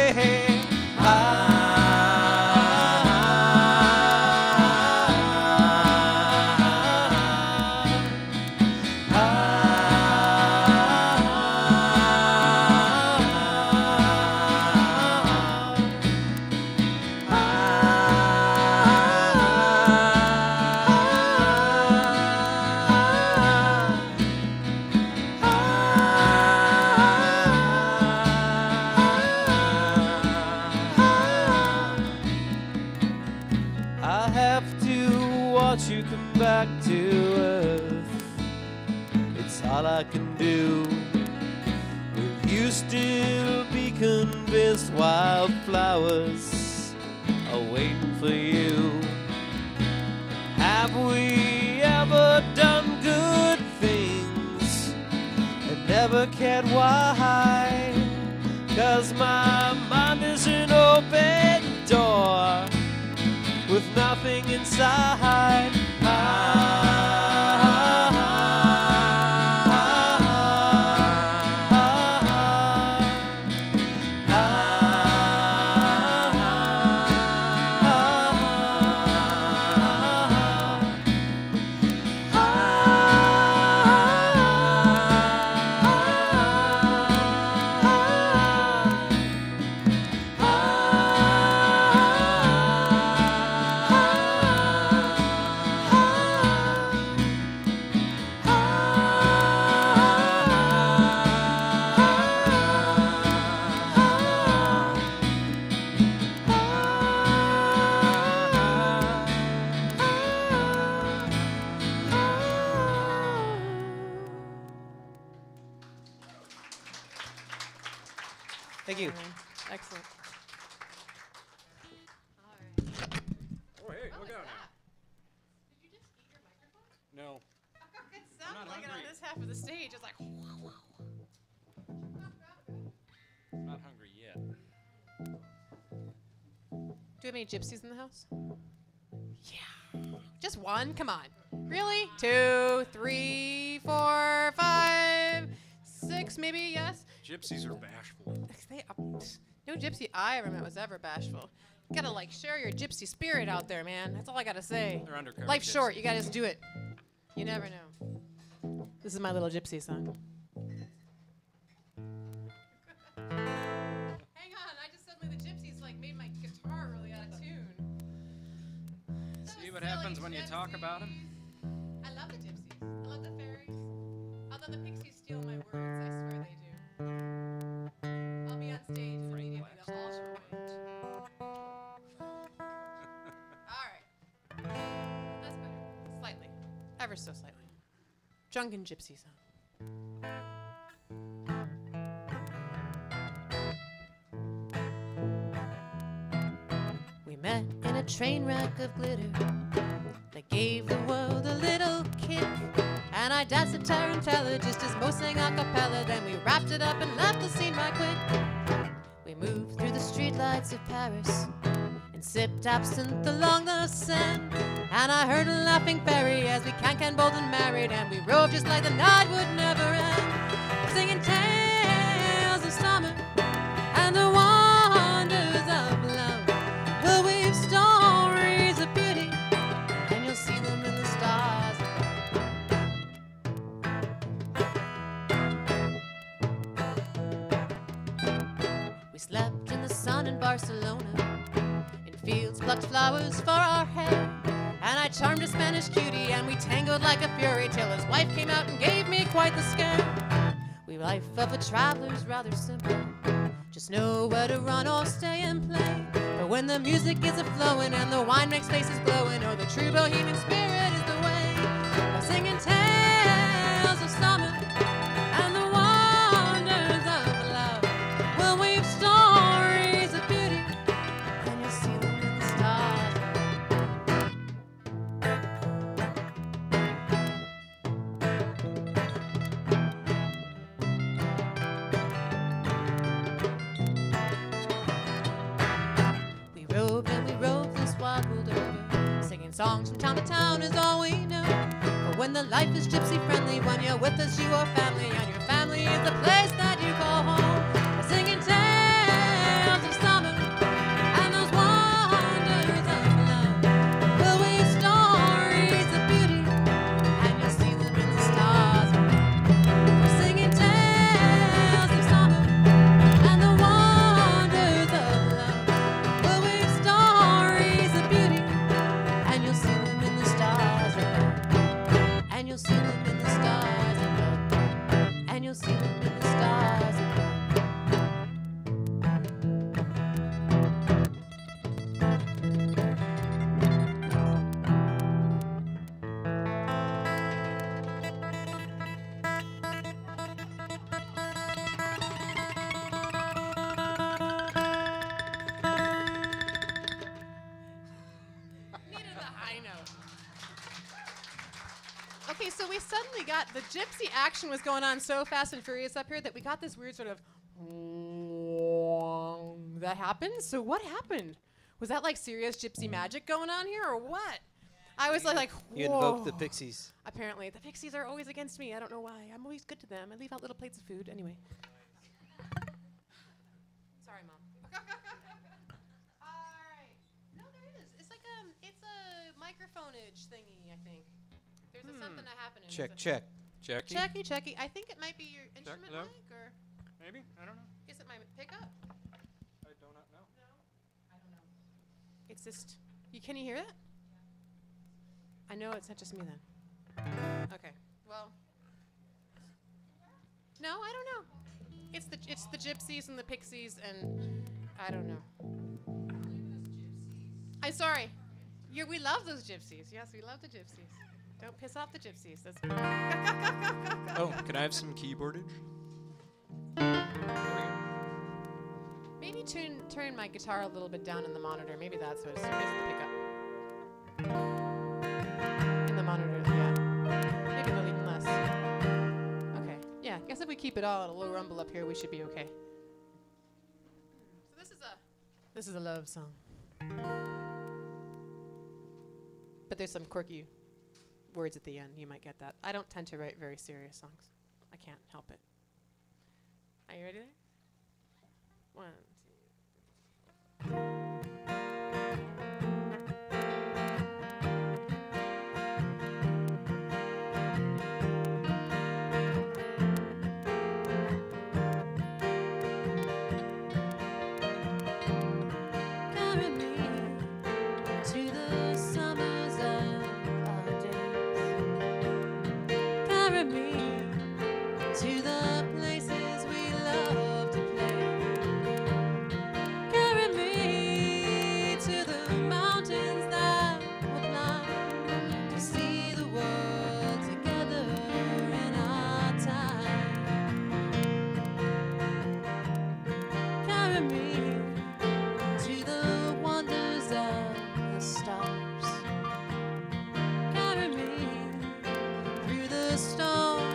I have to watch you come back to earth. It's all I can do. Will you still be convinced wildflowers are waiting for you? Have we ever done good things and never cared why? 'Cause my mind is an open door with nothing inside. Thank you. Excellent. Oh, hey, look out now. Did you just eat your microphone? No. It sounds not like it on hungry. this half of the stage. It's like. I'm not hungry yet. Do we have any gypsies in the house? Yeah. Just one? Come on. Really? 2, 3, 4, 5, 6, maybe, yes? Gypsies are bashful. No gypsy I ever met was ever bashful. You gotta, like, share your gypsy spirit out there, man. That's all I gotta say. They're undercover Life's gypsies. short. You gotta just do it. You never know. This is my little gypsy song. Hang on. I just suddenly, the gypsies, like, made my guitar really out of tune. See what happens when you talk about them? I love the gypsies. I love the fairies. Although the pixies steal my words, I swear they do. I'll be on stage and immediately they'll all show rage. All right. That's better. Slightly. Ever so slightly. Drunken gypsy song. We met in a train wreck of glitter that gave the world a little kick. And I danced a tarantella just as most sang a cappella. Then we wrapped it up and left the scene right quick. We moved through the streetlights of Paris and sipped absinthe along the Seine. And I heard a laughing fairy as we can both and married. And we rode just like the night would never end, singing tales of summer and the wonders of Barcelona. In fields plucked flowers for our hair. And I charmed a Spanish cutie, and we tangled like a fury till his wife came out and gave me quite the scare. We life of a traveler's rather simple. Just know where to run or stay and play. But when the music is a-flowing and the wine makes faces glowing, oh, the true bohemian spirit is the way. By singing tales of summer and the wonders of love, we'll weave stories of beauty, and you'll see them in the stars. We roved and we roved this wild world over, singing songs from town to town is all we know. But when the life is gypsy friendly, when you're with us, you are family, and your family is the place that you call home. We're singing tales of summer and those wonders of love. We'll weave stories of beauty, and you'll see them in the stars. We're singing tales of summer and the wonders of love. We'll weave stories of beauty, and you'll see them in the stars. And you'll see them in the stars above. And you'll see them in the stars above. Needed the high note. Okay, so we suddenly got the gypsy action was going on so fast and furious up here that we got this weird sort of that happened. So what happened? Was that like serious gypsy magic going on here or what? I was like, You whoa. invoked the pixies. Apparently, the pixies are always against me. I don't know why. I'm always good to them. I leave out little plates of food. Anyway. Sorry, Mom. All right. No, there is. It's like it's a microphone-age thingy, I think. There's something that happened. Check, check. Jackie? Checky. I think it might be your instrument hello? mic, or Maybe? I don't know. is it my pickup? I do not know. I don't know. It's just. Can you hear it? I know it's not just me then. Okay. Well. No, I don't know. It's the gypsies and the pixies and I don't know. I'm sorry. We love those gypsies. Yes, we love the gypsies. Don't piss off the gypsies. That's Oh, can I have some keyboardage? Maybe turn my guitar a little bit down in the monitor. Maybe that's what it's the pickup. In the monitor, yeah. Maybe a little even less. Okay. Yeah, I guess if we keep it all at a low rumble up here, we should be okay. So this is a love song. But there's some quirky words at the end. You might get that. I don't tend to write very serious songs. I can't help it. Are you ready there? 1, 2. Carry me to the summers of our days. Carry me to the places we love to play. Carry me to the mountains that we'll climb to see the world together in our time. Carry me to the wonders of the stars. Carry me through the storm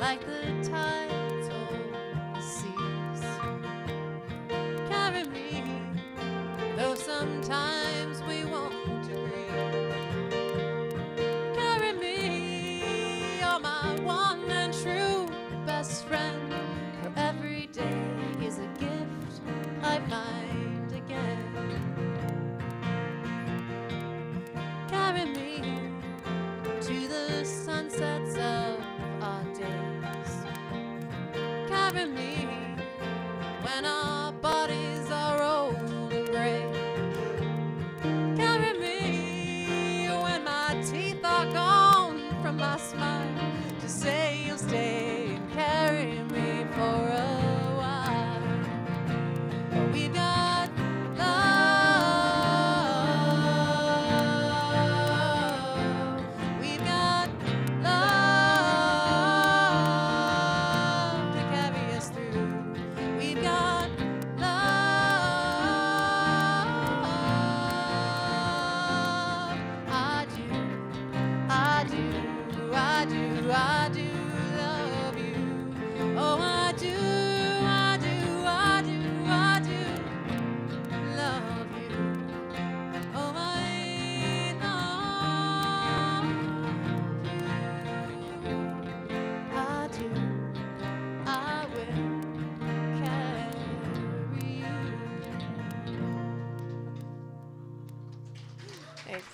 like the tides over the seas. Carry me, though sometimes we won't agree. Carry me, you're my one and true best friend. For every day is a gift I find again. Carry me to the sunsets of our days. Carry me when our bodies are old and gray. Carry me when my teeth are gone from my smile. To say you'll stay and carry me for a while. But we've got love. We've got love to carry us through. We've got love. I do, I do, I do, I do love you. Oh, I do, I do, I do, I do love you. Oh, I love you. I do, I will carry you. Thanks.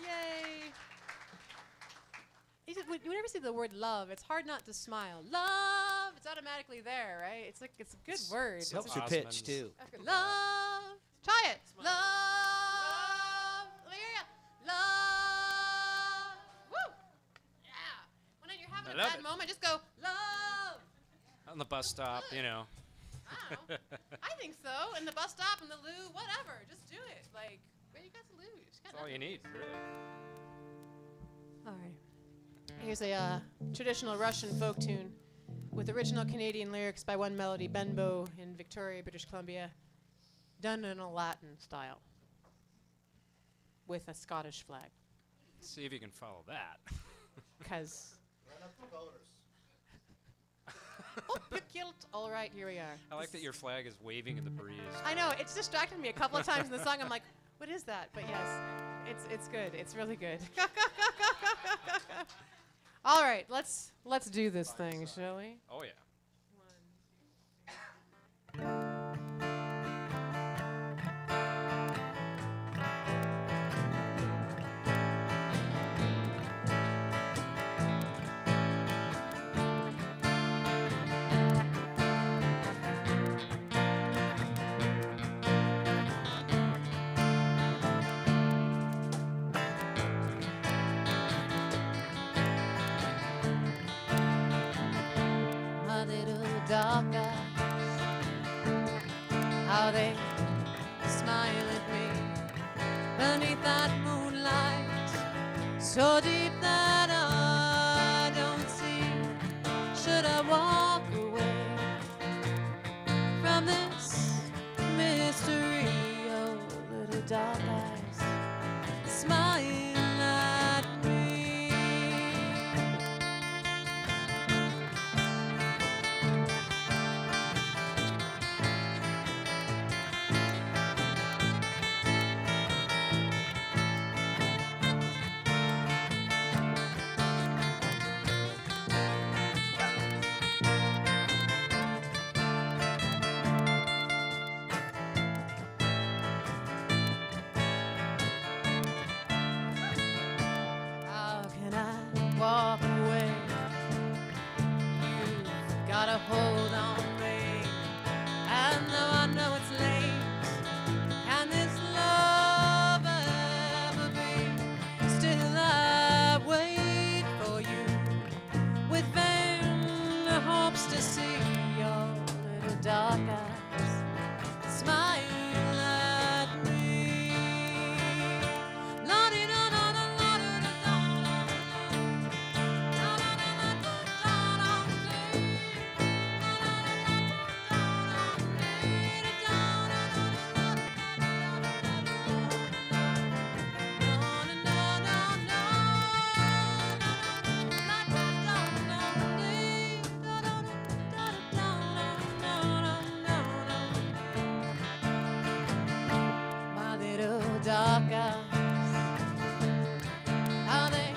Yay. Whenever you see the word love, it's hard not to smile. Love, it's automatically there, right? It's like it's a good word. It's Helps a- your pitch too. Love. Try it. Love. Let me hear ya. Love. Woo. Yeah. When you're having I a love bad it. moment, just go love. On the bus stop, you know. I don't know. I think so. In the bus stop, in the loo, whatever. Just do it. Like, where you got to lose? That's all you need, really. All right. Here's a traditional Russian folk tune with original Canadian lyrics by one melody, Benbow in Victoria, British Columbia, done in a Latin style with a Scottish flag. See if you can follow that. Because, Run up the voters. oh, pick kilt. All right, here we are. I like that your flag is waving in the breeze. I know, it's distracted me a couple of times in the song. I'm like, what is that? But yes, it's good. It's really good. All right, let's do this thing, shall we? Oh, yeah. My little dark eyes, how they smile at me beneath that moonlight, so deep that I don't see. Should I walk away from this mystery? Oh, little dark eyes, smile at me. eyes. How they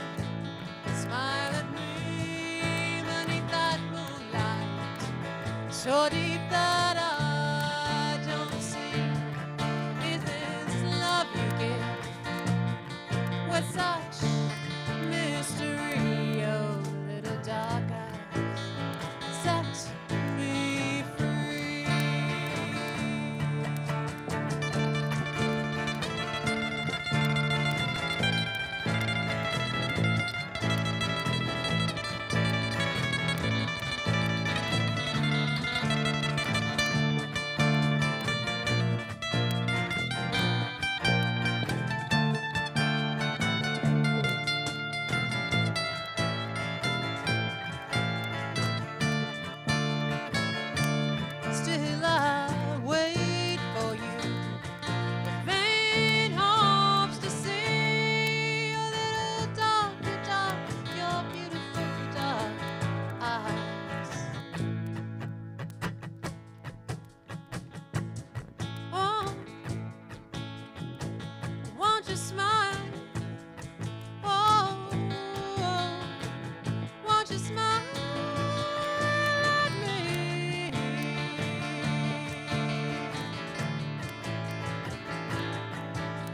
smile at me beneath that moonlight, so deep that I don't see. Is this love you give with such mystery? Oh, little dark eyes, set me free. Still I wait for you, with vain hopes to see your little dark, your beautiful dark eyes. Oh, won't you smile? Oh, won't you smile at me?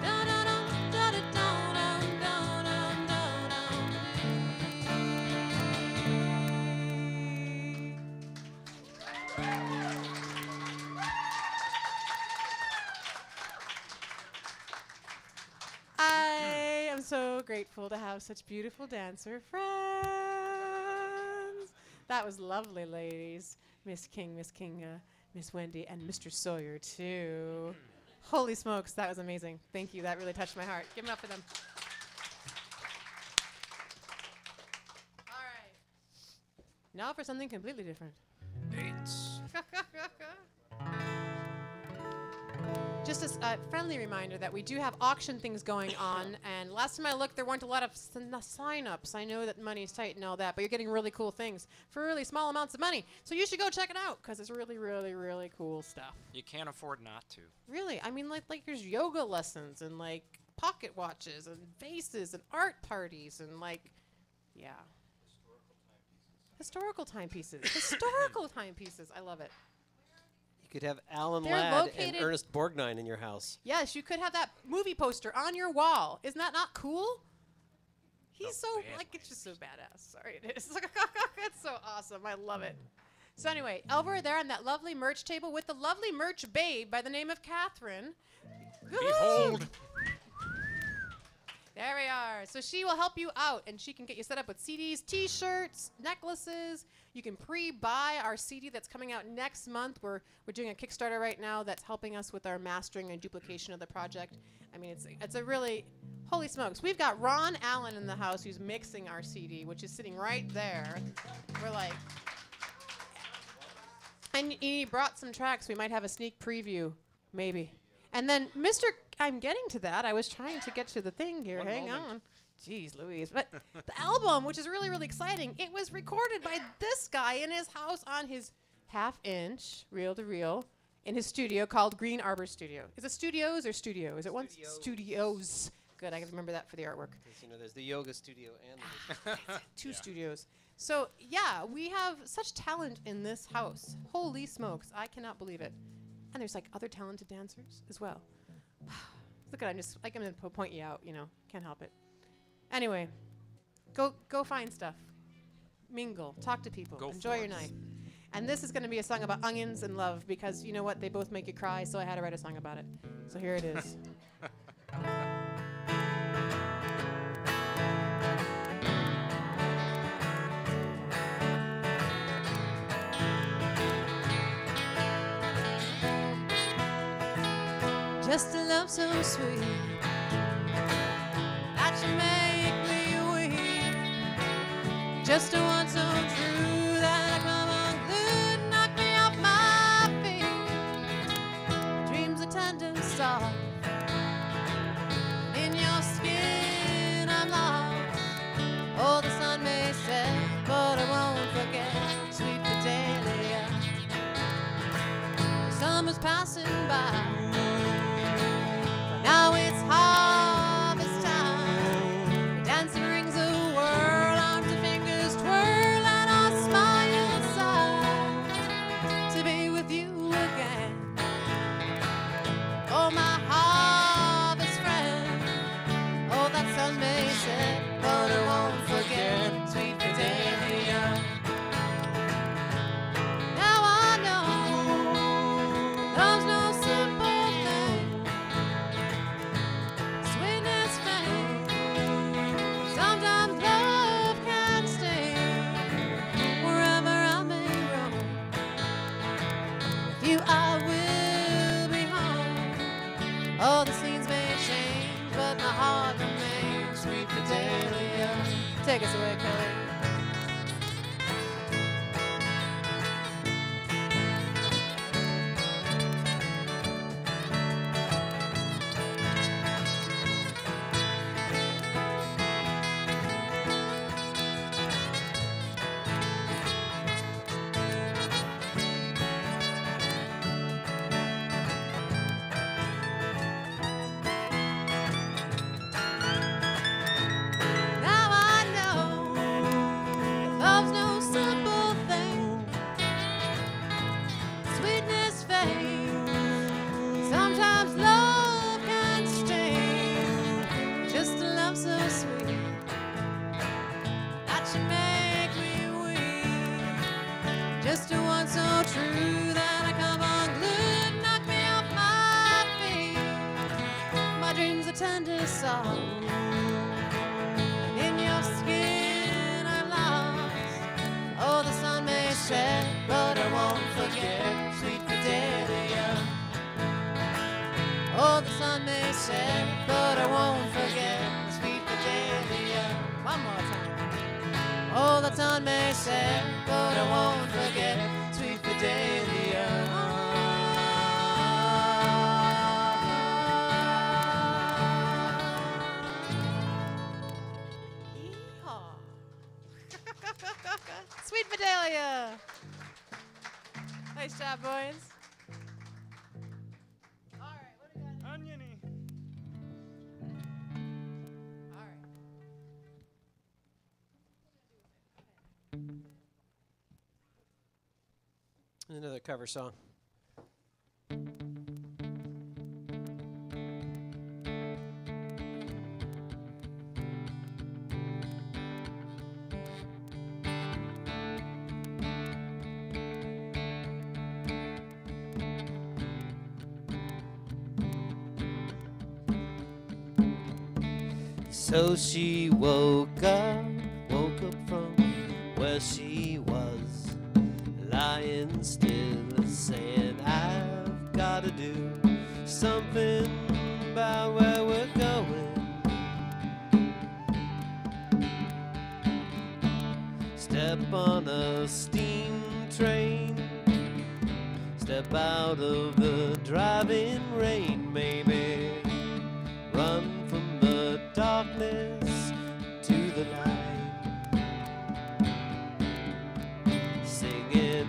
Dun, dun, dun, dun, dun, dun, dun, dun, dun, dun. I am so grateful to have such beautiful dancer friends. That was lovely, ladies. Miss King, Miss Kinga, Miss Wendy, and Mr. Sawyer, too. Holy smokes, that was amazing. Thank you. That really touched my heart. Give it up for them. All right. Now for something completely different. Dates. Just as a friendly reminder that we do have auction things going on, and last time I looked, there weren't a lot of sign-ups. I know that money's tight and all that, but you're getting really cool things for really small amounts of money. So you should go check it out, because it's really, really, really cool stuff. You can't afford not to. Really, I mean, like there's yoga lessons and like pocket watches and vases and art parties and like, yeah. Historical timepieces. Historical timepieces. I love it. You could have Alan They're Ladd and located- Ernest Borgnine in your house. Yes, you could have that movie poster on your wall. Isn't that not cool? He's so, bad like, it's just so badass. Sorry, it is. It's so awesome. I love it. So anyway, over there on that lovely merch table with the lovely merch babe by the name of Catherine. Behold. There we are. So she will help you out, and she can get you set up with CDs, T-shirts, necklaces. You can pre-buy our CD that's coming out next month. We're doing a Kickstarter right now that's helping us with our mastering and duplication of the project. I mean, it's a really, holy smokes. We've got Ron Allen in the house who's mixing our CD, which is sitting right there. We're like, and he brought some tracks. We might have a sneak preview, maybe. And then I'm getting to that. I was trying to get to the thing here. Hang on. Jeez Louise. But the album, which is really, really exciting, it was recorded by this guy in his house on his half-inch reel-to-reel in his studio called Green Arbor Studio. Is it studios or studio? Is it one? Studios. Good, I can remember that for the artwork. You know, there's the yoga studio and Two studios. So, yeah, we have such talent in this house. Holy smokes, I cannot believe it. And there's like other talented dancers as well. Look at I'm going to point you out, you know, can't help it. Anyway, go find stuff. Mingle, talk to people, enjoy your night. And this is going to be a song about onions and love because you know what? They both make you cry, so I had to write a song about it. So here it is. Just a love so sweet that you make me weep. Just a one so true that I come unglued, knock me off my feet. Dreams are tender and soft. In your skin I'm lost. Oh, the sun may set, but I won't forget sweet Fidelia. Summer's passing by. Now it's hard Take us away, Kelly. Now I know love's no simple thing. Sweetness fades. Sometimes love can sting. Just a love so sweet that you make me weep. Just a one so true that I come unglued, knock me off my feet. My dreams are tender songs. In your skin I'm lost. Oh, the sun may set, but I won't forget sweet Fidelia. Oh, the sun may set, but I won't forget sweet Fidelia. One more time. Oh, the sun may set, but I won't forget sweet Fidelia. Yeehaw. Sweet Fidelia. Nice job, boys. All right, what do we got? Oniony. All right. Another cover song. So she woke up from where she was, lying still, saying, I've gotta do something about where we're going. Step on a steam train, step out of the driving rain, maybe run from the darkness to the light, singing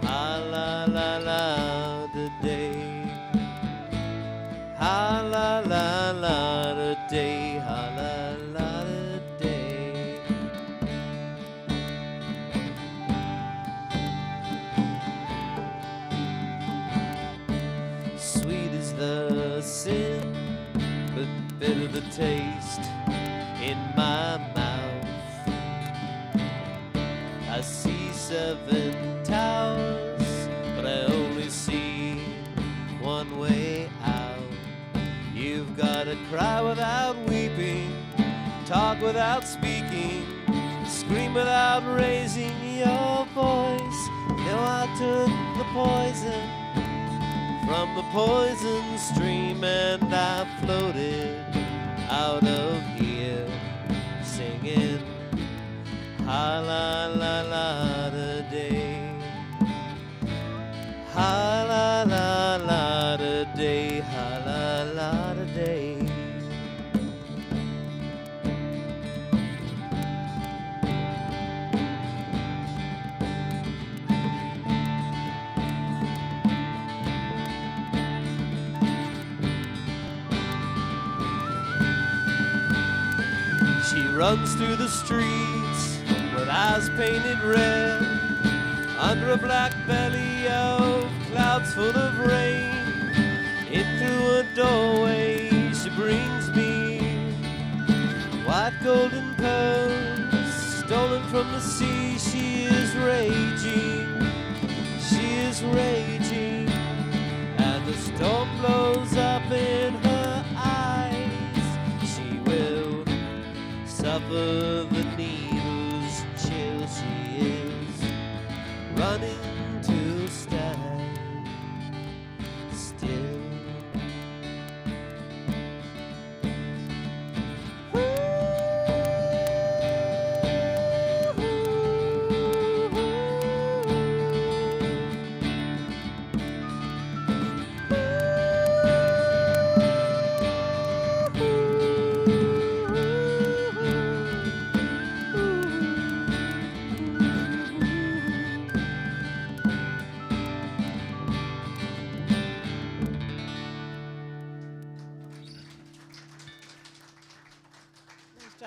ha la la la today, ha la la la today, ha la la today. Sweet is the sin, but bitter the taste in my mouth. I see 7 towers, but I only see one way out. You've gotta cry without weeping, talk without speaking, scream without raising your voice. You know I took the poison from the poison stream, and I floated out of here singing ha la la la today, ha la la la today, ha la la today. She runs through the streets with eyes painted red, under a black belly of clouds full of rain. In through a doorway she brings me white golden pearls stolen from the sea. She is raging, she is raging, and the storm blows up in her eyes. She will suffer the needle's chill. She is running to stand still.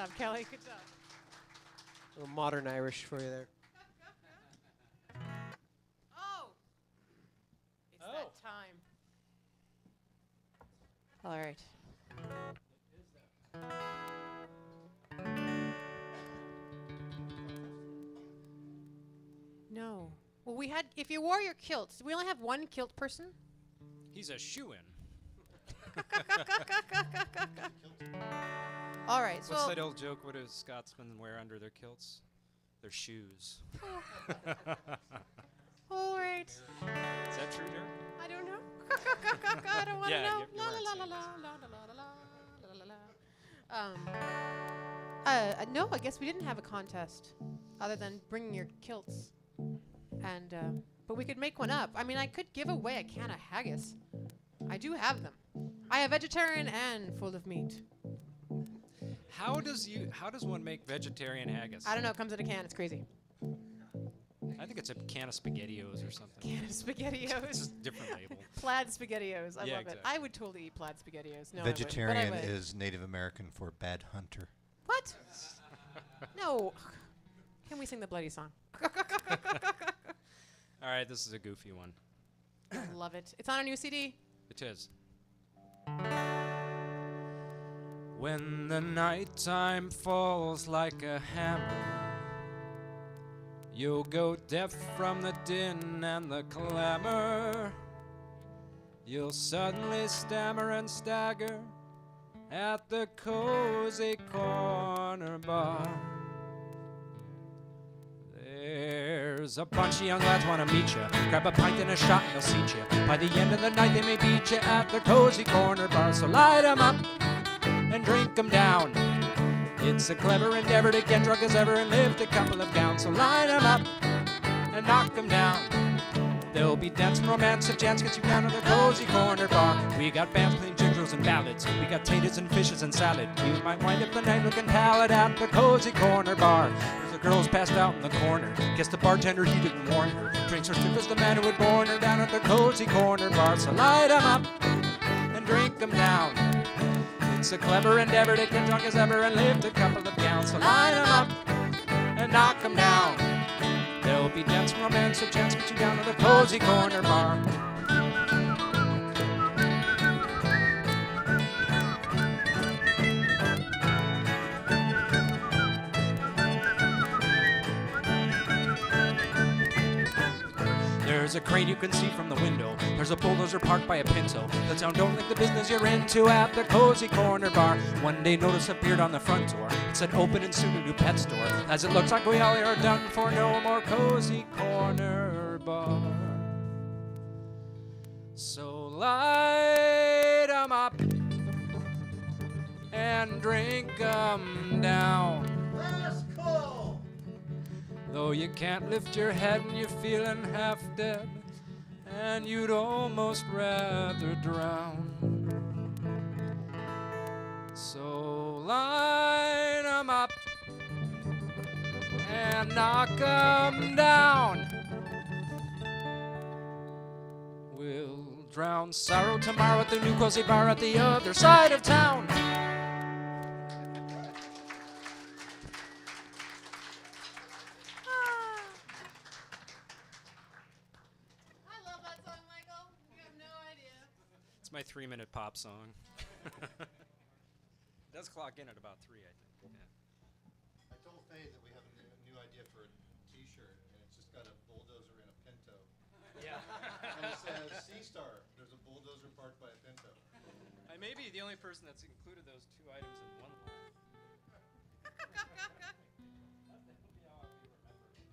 job, Kelly. Good job. A little modern Irish for you there. Oh! It's that time. All right. No. Well, we had, if you wore your kilts, we only have one kilt person? He's a shoe-in. All right. What's So that old joke? What do Scotsmen wear under their kilts? Their shoes. all right. Is that true, Derek? I don't know. I don't want to Yeah, know. you're La right, la la Sam. la la la la la la la. No, I guess we didn't have a contest, other than bringing your kilts, and but we could make one up. I mean, I could give away a can of haggis. I do have them. I have vegetarian and full of meat. How does one make vegetarian haggis? I don't know. It comes in a can. It's crazy. I think it's a can of SpaghettiOs or something. Can of It's SpaghettiOs. just a different label. Plaid SpaghettiOs. I Yeah, love it. exactly. I would totally eat plaid SpaghettiOs. No, Vegetarian I wouldn't, but I would. is Native American for bad hunter. What? No. Can we sing the bloody song? All right, this is a goofy one. Love it. It's on a new CD. It is. When the nighttime falls like a hammer, you'll go deaf from the din and the clamor. You'll suddenly stammer and stagger at the cozy corner bar. There's a bunch of young lads wanna meet ya. Grab a pint and a shot and they'll seat ya. By the end of the night they may beat ya at the cozy corner bar. So light 'em up and drink 'em down. It's a clever endeavor to get drunk as ever and lift a couple of gowns. So light 'em up and knock 'em down. There'll be dance and romance, a chance gets you down to the cozy corner bar. We got bands playing jingles and ballads. We got taters and fishes and salad. You might wind up the night looking pallid at the cozy corner bar. There's a girl's passed out in the corner. Guess the bartender, he didn't warn her. Drinks her stiff as the man who had born her down at the cozy corner bar. So light 'em up and drink 'em down. It's a clever endeavor to get drunk as ever and lift a couple of gowns. So line 'em up and knock 'em down. There'll be dance and romance, a chance to get you down to the cozy corner bar. There's a crane you can see from the window. There's a bulldozer parked by a pinto. The town don't like the business you're into at the cozy corner bar. One day notice appeared on the front door. It said open and soon a new pet store. As it looks like we all are done for no more cozy corner bar. So light 'em up and drink 'em down. Though you can't lift your head and you're feeling half dead, and you'd almost rather drown. So line 'em up and knock 'em down. We'll drown sorrow tomorrow at the new cozy bar at the other side of town. It's my 3-minute pop song. It does clock in at about 3, I think. Yeah. I told Faye that we have a new idea for a T-shirt, and it's just got a bulldozer and a Pinto. Yeah. And it says Seastar. There's a bulldozer parked by a Pinto. I may be the only person that's included those 2 items in one line.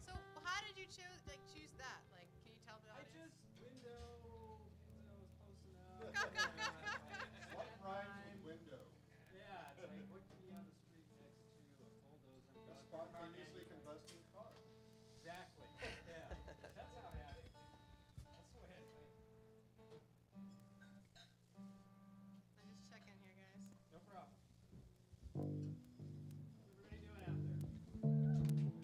So how did you choose that? Like, can you tell the audience? window was close enough. What rhymes with window? Yeah, it's like what can be on the street next to a bulldozer? A spontaneously combusting car. Exactly. Yeah. That's how it happened. That's the way I think. I just check in here, guys. No problem. What's everybody doing out there?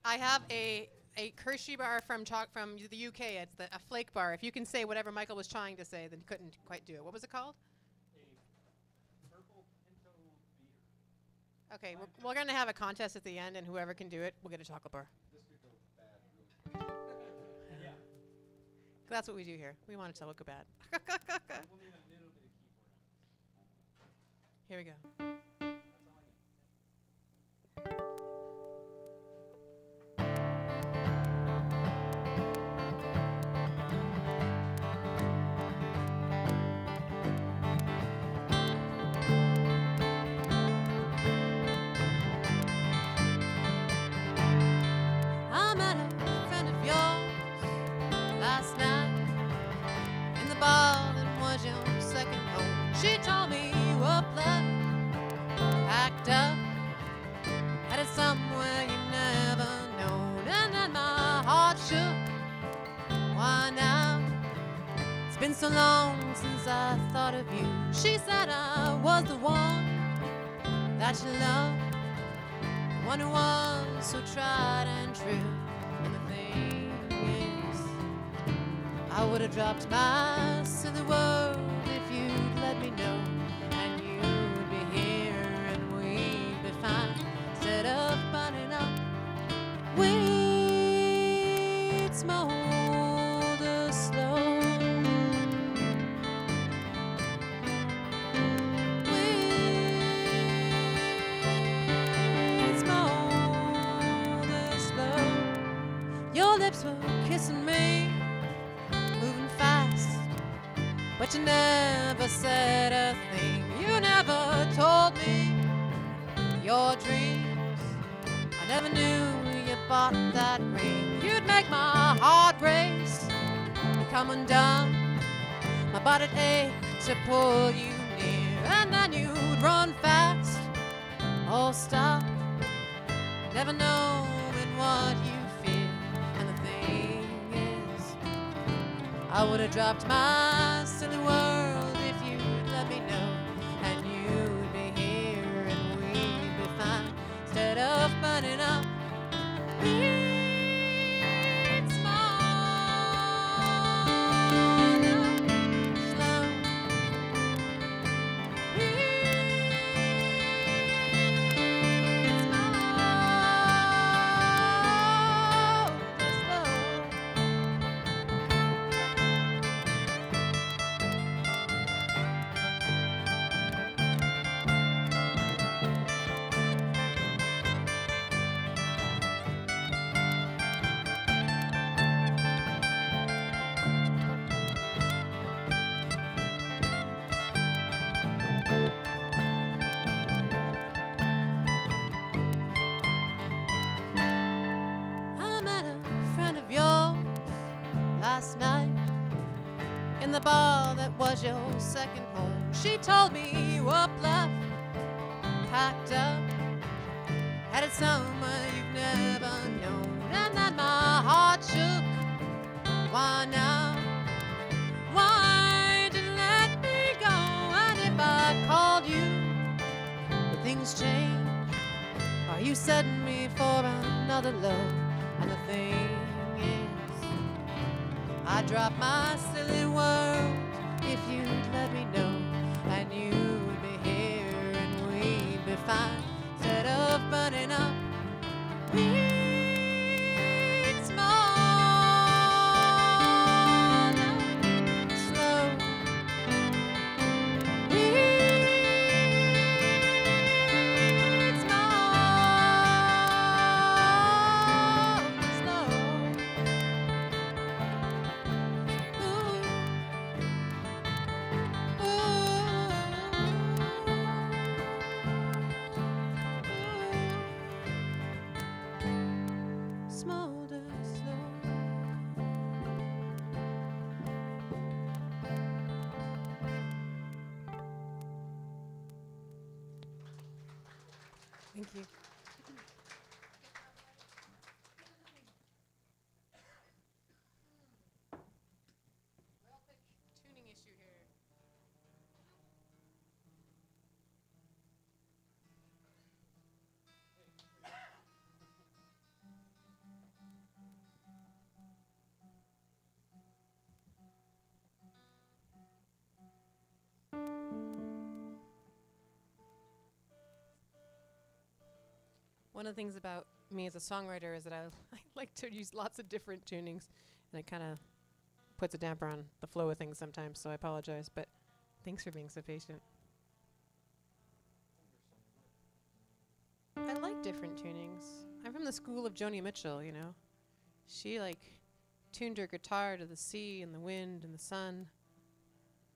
I have a Hershey bar from the UK. It's a flake bar. If you can say whatever Michael was trying to say, then you couldn't quite do it. What was it called? Okay, we're going to have a contest at the end, and whoever can do it will get a chocolate bar. That's what we do here. We want it to look bad. Here we go. I met a friend of yours last night in the bar that was your second home. She told me you were packed up, headed somewhere you never known, and then my heart shook. Why now? It's been so long since I thought of you. She said I was the one that you loved, the one who was so tried and true. And the thing is, I would have dropped my silly world if you'd let me know, and you'd be here and we'd be fine. Instead of burning up, we'd smolder slow. Your lips were kissing me, moving fast, but you never said a thing. You never told me your dreams. I never knew you bought that ring. You'd make my heart race, come undone. My body'd ache to pull you near, and then you'd run fast or stop, never knowing what you fear. And the thing is, I would have dropped my silly world if you'd let me know, and you'd be here and we'd be fine. Instead of burning up, we'd smolder slow. I met a friend of yours last night in the bar that was your second home. She told me you were packed up, headed somewhere you've never known, and then my heart shook. Why now? Why did you let me go? And if I called you, would things change? Are you setting me for another love? And the thing is, I'd drop my silly world if you'd let me know, and you'd be here and we'd be fine. Instead of burning up, we'd smolder slow. We'd smolder slow. Smolder slow. Thank you. Tuning issue here. One of the things about me as a songwriter is that I like to use lots of different tunings, and it kind of puts a damper on the flow of things sometimes, so I apologize, but thanks for being so patient. I like different tunings. I'm from the school of Joni Mitchell, you know. She tuned her guitar to the sea and the wind and the sun,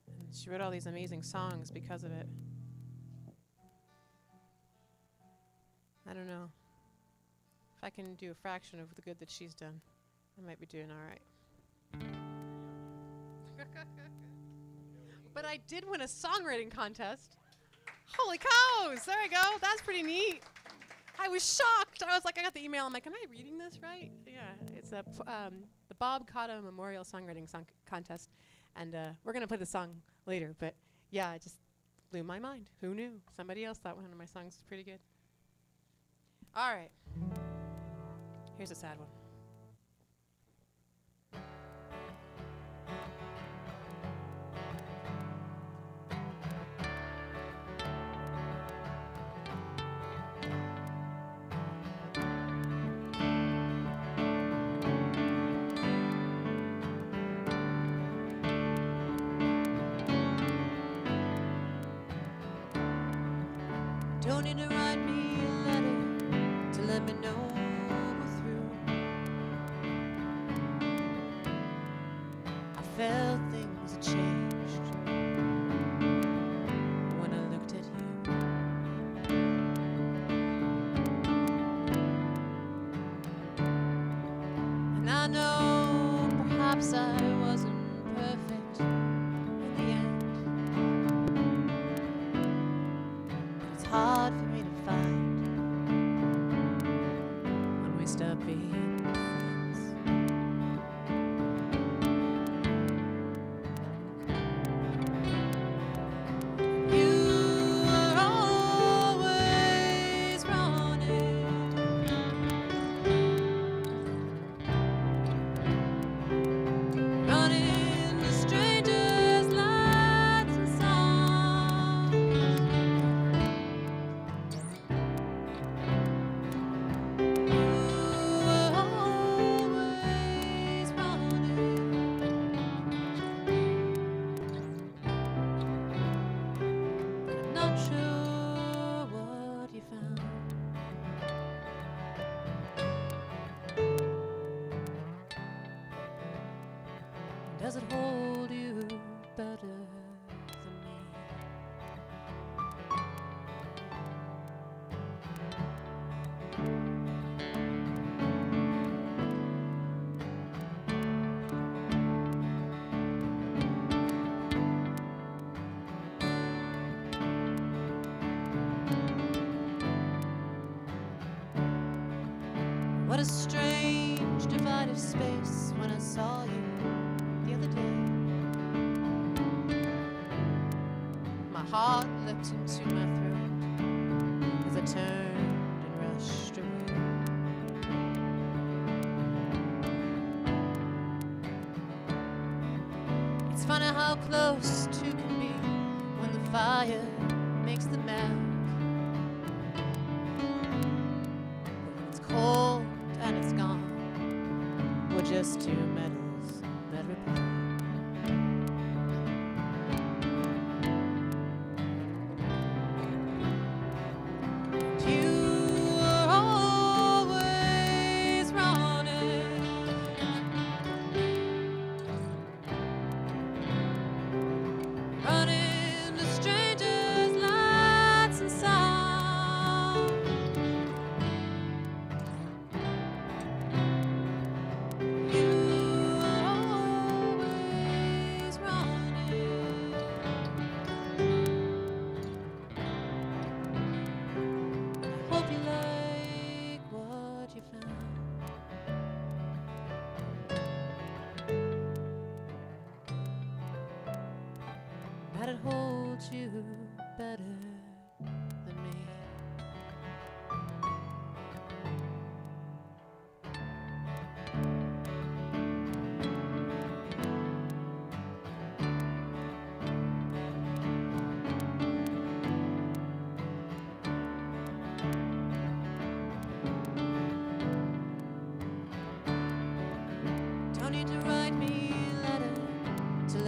and she wrote all these amazing songs because of it. I don't know. If I can do a fraction of the good that she's done, I might be doing all right. But I did win a songwriting contest. Holy cows! There we go. That's pretty neat. I was shocked. I was like, I got the email. I'm like, am I reading this right? Yeah, it's the Bob Cotta Memorial Songwriting Contest, and we're gonna play the song later. But yeah, it just blew my mind. Who knew? Somebody else thought one of my songs was pretty good. All right. Here's a sad one. Don't need to write me a letter to let me know we're through. I felt things had changed when I looked at you. And I know perhaps I wasn't perfect in the end. It's hard for me to find when we stop being friends. You were always running, running to strangers' lights and songs. Not sure what you found. Does it hold you better than me? What a strange divide of space when I saw you the other day. My heart leapt into my throat as I turned and rushed away. It's funny how close two can be when the fire makes them melt. It's cold and it's gone. We're just two metals that repel. You were always running, running to strangers' lights and songs. You were always running. Hope you like what you found. That it holds you better than me.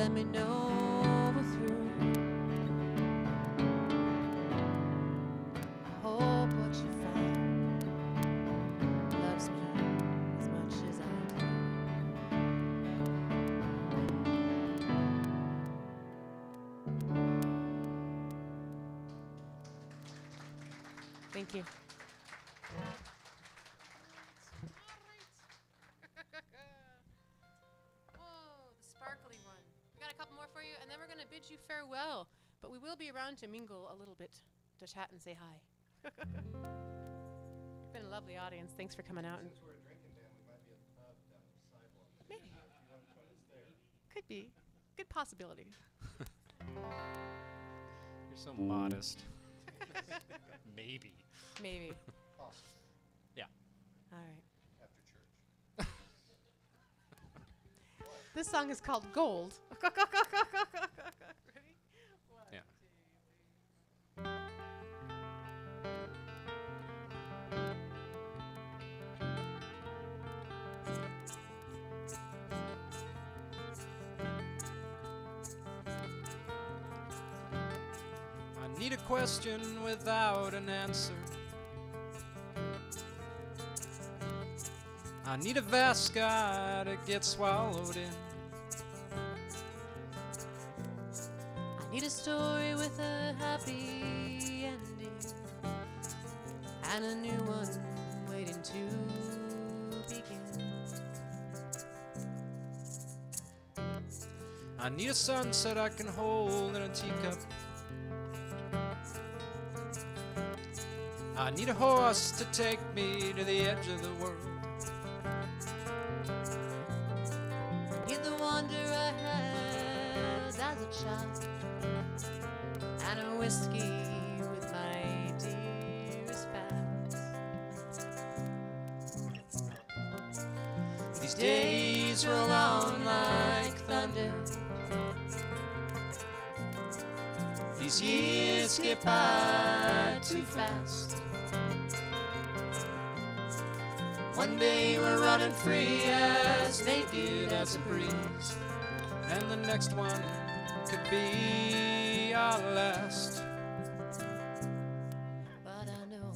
let me know we're through. I hope what you find loves me as much as I do. Thank you. Whoa, the sparkly one. We got a couple more for you, and then we're going to bid you farewell. But we will be around to mingle a little bit, to chat and say hi. It's been a lovely audience. Thanks for coming out. And Since we're a drinking band, we might be at the pub down the sidewalk. Maybe. If you want to join us there. could be. Good possibility. You're so modest. Maybe. Maybe. Awesome. Yeah. All right. After church. This song is called Gold. Ready? One, Yeah. two, three. I need a question without an answer. I need a vast sky to get swallowed in. I need a story with a happy ending and a new one waiting to begin. I need a sunset I can hold in a teacup. I need a horse to take me to the edge of the world. Need the wonder I had as a child and a whiskey with my dearest pals. These days roll on like thunder. These years skip by too fast. One day we're running free as naked as a breeze, and the next one could be our last. But I know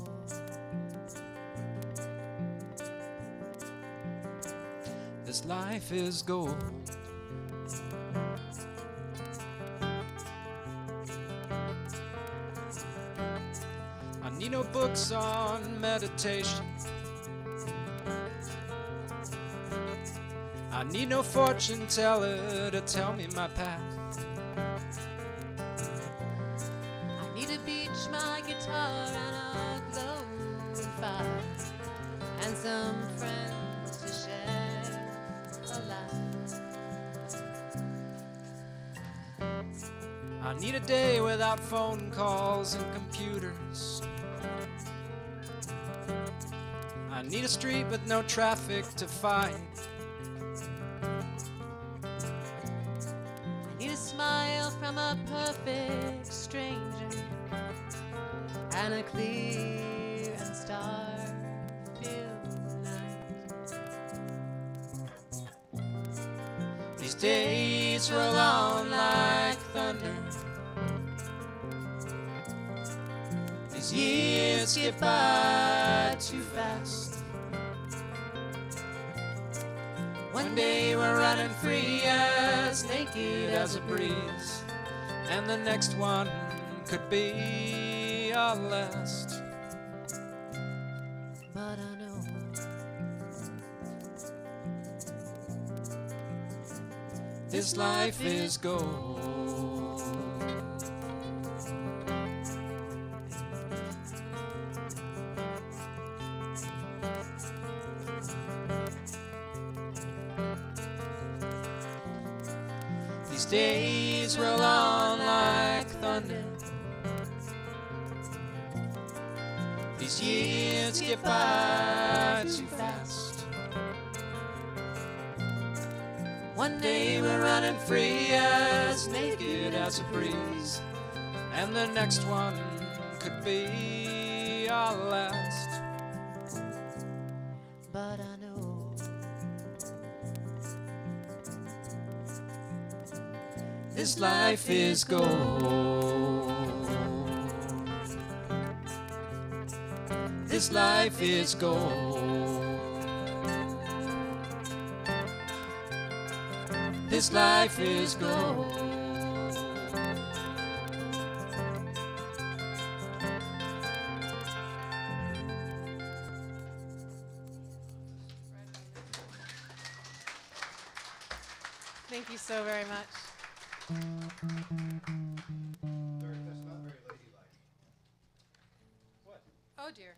This life is gold. I need no books on meditation. I need no fortune teller to tell me my path. I need a beach, my guitar, and a glowing fire, and some friends to share a laugh. I need a day without phone calls and computers. I need a street with no traffic to fight. I need a smile from a perfect stranger, and a clear and star-filled night. These days roll on like thunder. These years skip by too fast. One day we're running free as naked as a breeze, and the next one could be our last. But I know This life is gold. These days roll on like thunder. These years skip by too fast. One day we're running free as naked as a breeze, and the next one could be our last. but I know This life is gold. This life is gold. This life is gold. Thank you so very much. That's not very ladylike. What? Oh dear.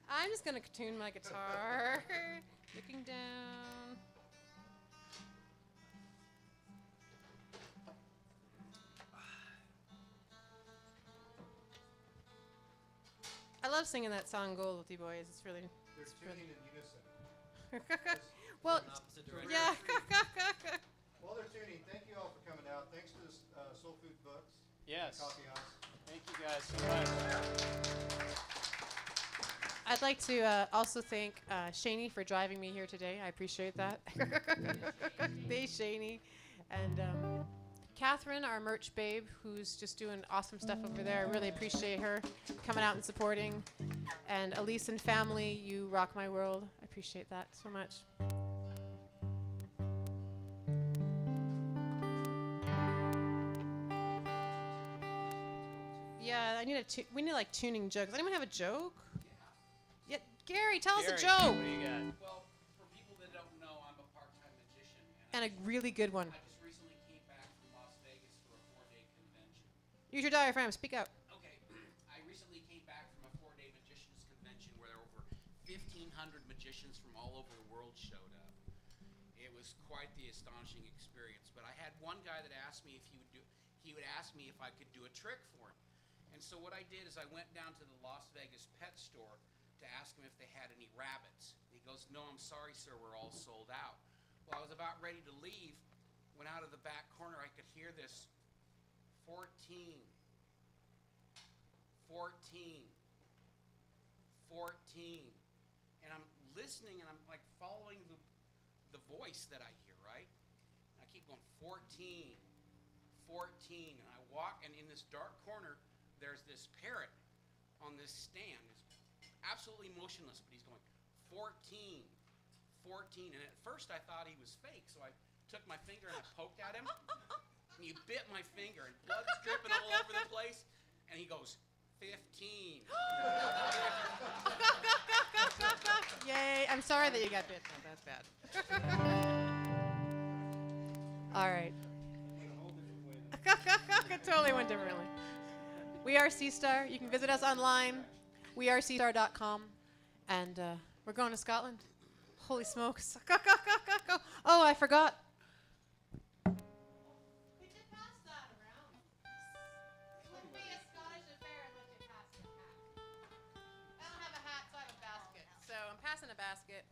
I'm just gonna tune my guitar. Looking down. I love singing that song "Gold" with you boys. It's really. They're It's tuning really in unison. well, yeah. While they're tuning, thank you all for coming out. Thanks to the Soul Food Books. Yes. Coffee House. Thank you guys so much. I'd like to also thank Shaney for driving me here today. I appreciate that. Thanks, Shaney. And Catherine, our merch babe, who's just doing awesome stuff over there. I really appreciate her coming out and supporting. And Elise and family, you rock my world. I appreciate that so much. Yeah, we need like tuning jokes. Anyone have a joke? Yeah, Gary, tell us a joke. What do you got? Well, for people that don't know, I'm a part-time magician. And a really good one. I just recently came back from Las Vegas for a 4-day convention. Use your diaphragm. Speak out. Okay, I recently came back from a 4-day magicians convention where over 1,500 magicians from all over the world showed up. It was quite the astonishing experience. But I had one guy that asked me if he would ask me if I could do a trick for him. And so what I did is I went down to the Las Vegas pet store to ask him if they had any rabbits. He goes, "No, I'm sorry, sir, we're all sold out." Well, I was about ready to leave when out of the back corner I could hear this 14, 14, 14. And I'm listening and I'm like following the voice that I hear, right? And I keep going 14, 14. And I walk, and in this dark corner, there's this parrot on this stand. It's absolutely motionless, but he's going 14, 14. And at first I thought he was fake, so I took my finger and I poked at him. And he bit my finger, and blood's dripping all over the place. And he goes, 15. Yay. I'm sorry that you got bit. No, that's bad. All right. It totally went differently. We are Seastar. You can visit us online. weareseastar.com. And we're going to Scotland. Holy smokes. Oh, I forgot. We should pass that around. It wouldn't be a Scottish affair unless you passed a hat. I don't have a hat, so I have a basket. So I'm passing a basket.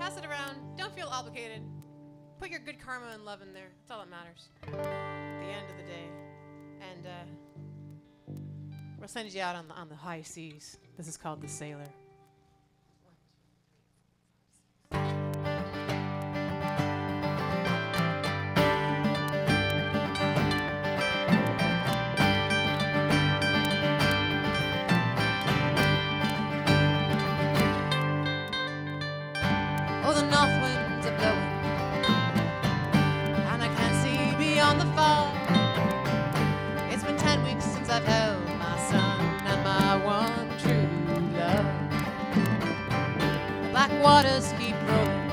Pass it around. Don't feel obligated. Put your good karma and love in there. That's all that matters. At the end of the day. And we'll send you out on the high seas. This is called The Sailor. Oh, the north winds are blowing, and I can't see beyond the fog. It's been 10 weeks since I've held my son and my one true love. The black waters keep rolling,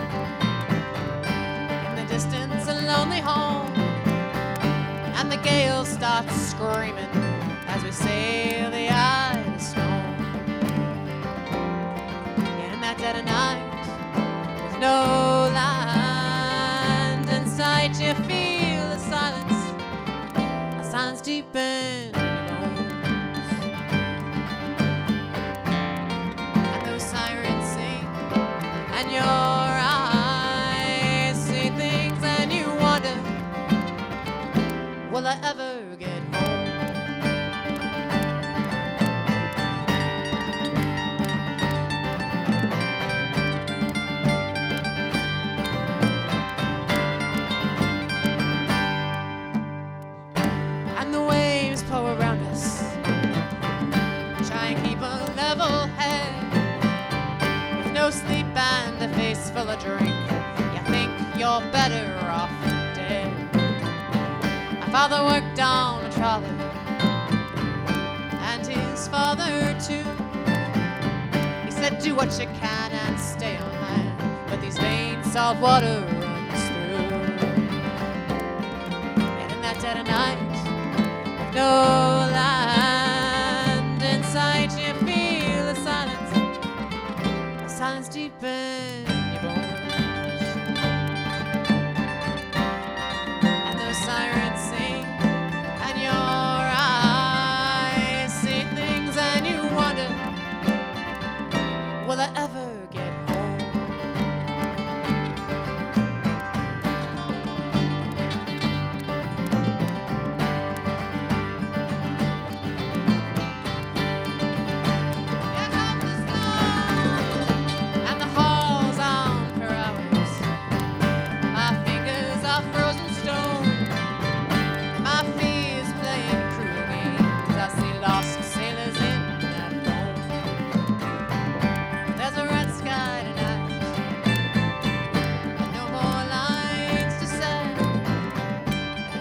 in the distance a lonely home, and the gale starts screaming as we sail the ice home. In that dead of night, with no land in sight, you feel the silence, a silence deep in your bones. And those sirens sing, and your eyes see things, and you wonder, will I ever get home? and a face full of drink, you think you're better off dead. My father worked on a trolley, and his father too. He said, do what you can and stay on land, but these veins salt water runs through. And in that dead of night, with no land inside, you feel the silence deep in your bones. And those sirens sing, and your eyes see things, and you wonder, will I ever get home? Here comes the snow, and the halls on for hours. My fingers are frozen stone, my fears playing cruel games. I see lost sailors in that foam. There's a red sky tonight, and no more lines to say.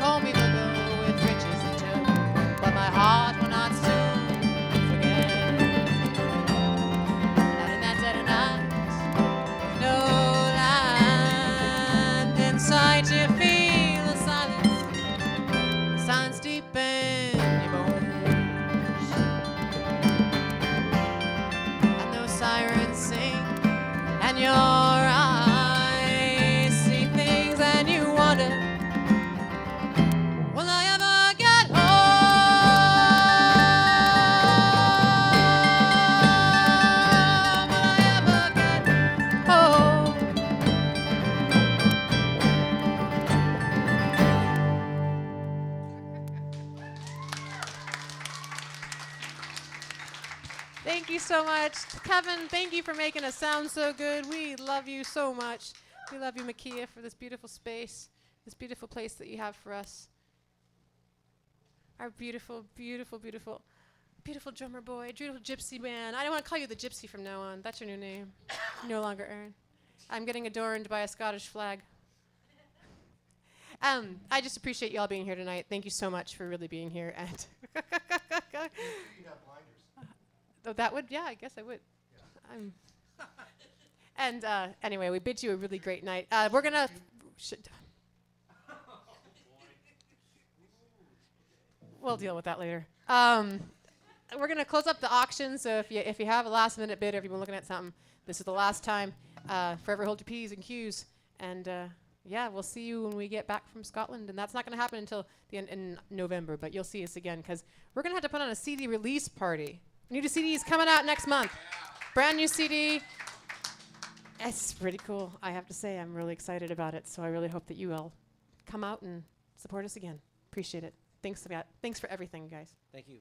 Call me the girl with riches too, but my heart will not soon forget. That in that dead of night, no land inside, you feel the silence deep in your bones. And those sirens sing, and your eyes see things, and you wonder, will I ever get home? Will I ever get home? Thank you so much. Kevin, thank you for making us sound so good. We love you so much. We love you, Makia, for this beautiful space, this beautiful place that you have for us. Our beautiful, beautiful, beautiful, beautiful drummer boy, beautiful gypsy man. I don't want to call you the gypsy from now on. That's your new name. No longer Aaron. I'm getting adorned by a Scottish flag. I just appreciate you all being here tonight. Thank you so much for really being here. And You'd have blinders. oh, that would, yeah, I guess I would. I'm and anyway, we bid you a really great night. We're gonna. We'll deal with that later. We're gonna close up the auction. So if you have a last minute bid, or if you've been looking at something, this is the last time. Forever hold your P's and Q's. And yeah, we'll see you when we get back from Scotland. And that's not gonna happen until the end in November. But you'll see us again because we're gonna have to put on a CD release party. New CD is coming out next month. Brand new CD. It's pretty cool. I have to say, I'm really excited about it. So I really hope that you all come out and support us again. Appreciate it. Thanks for everything, guys. Thank you.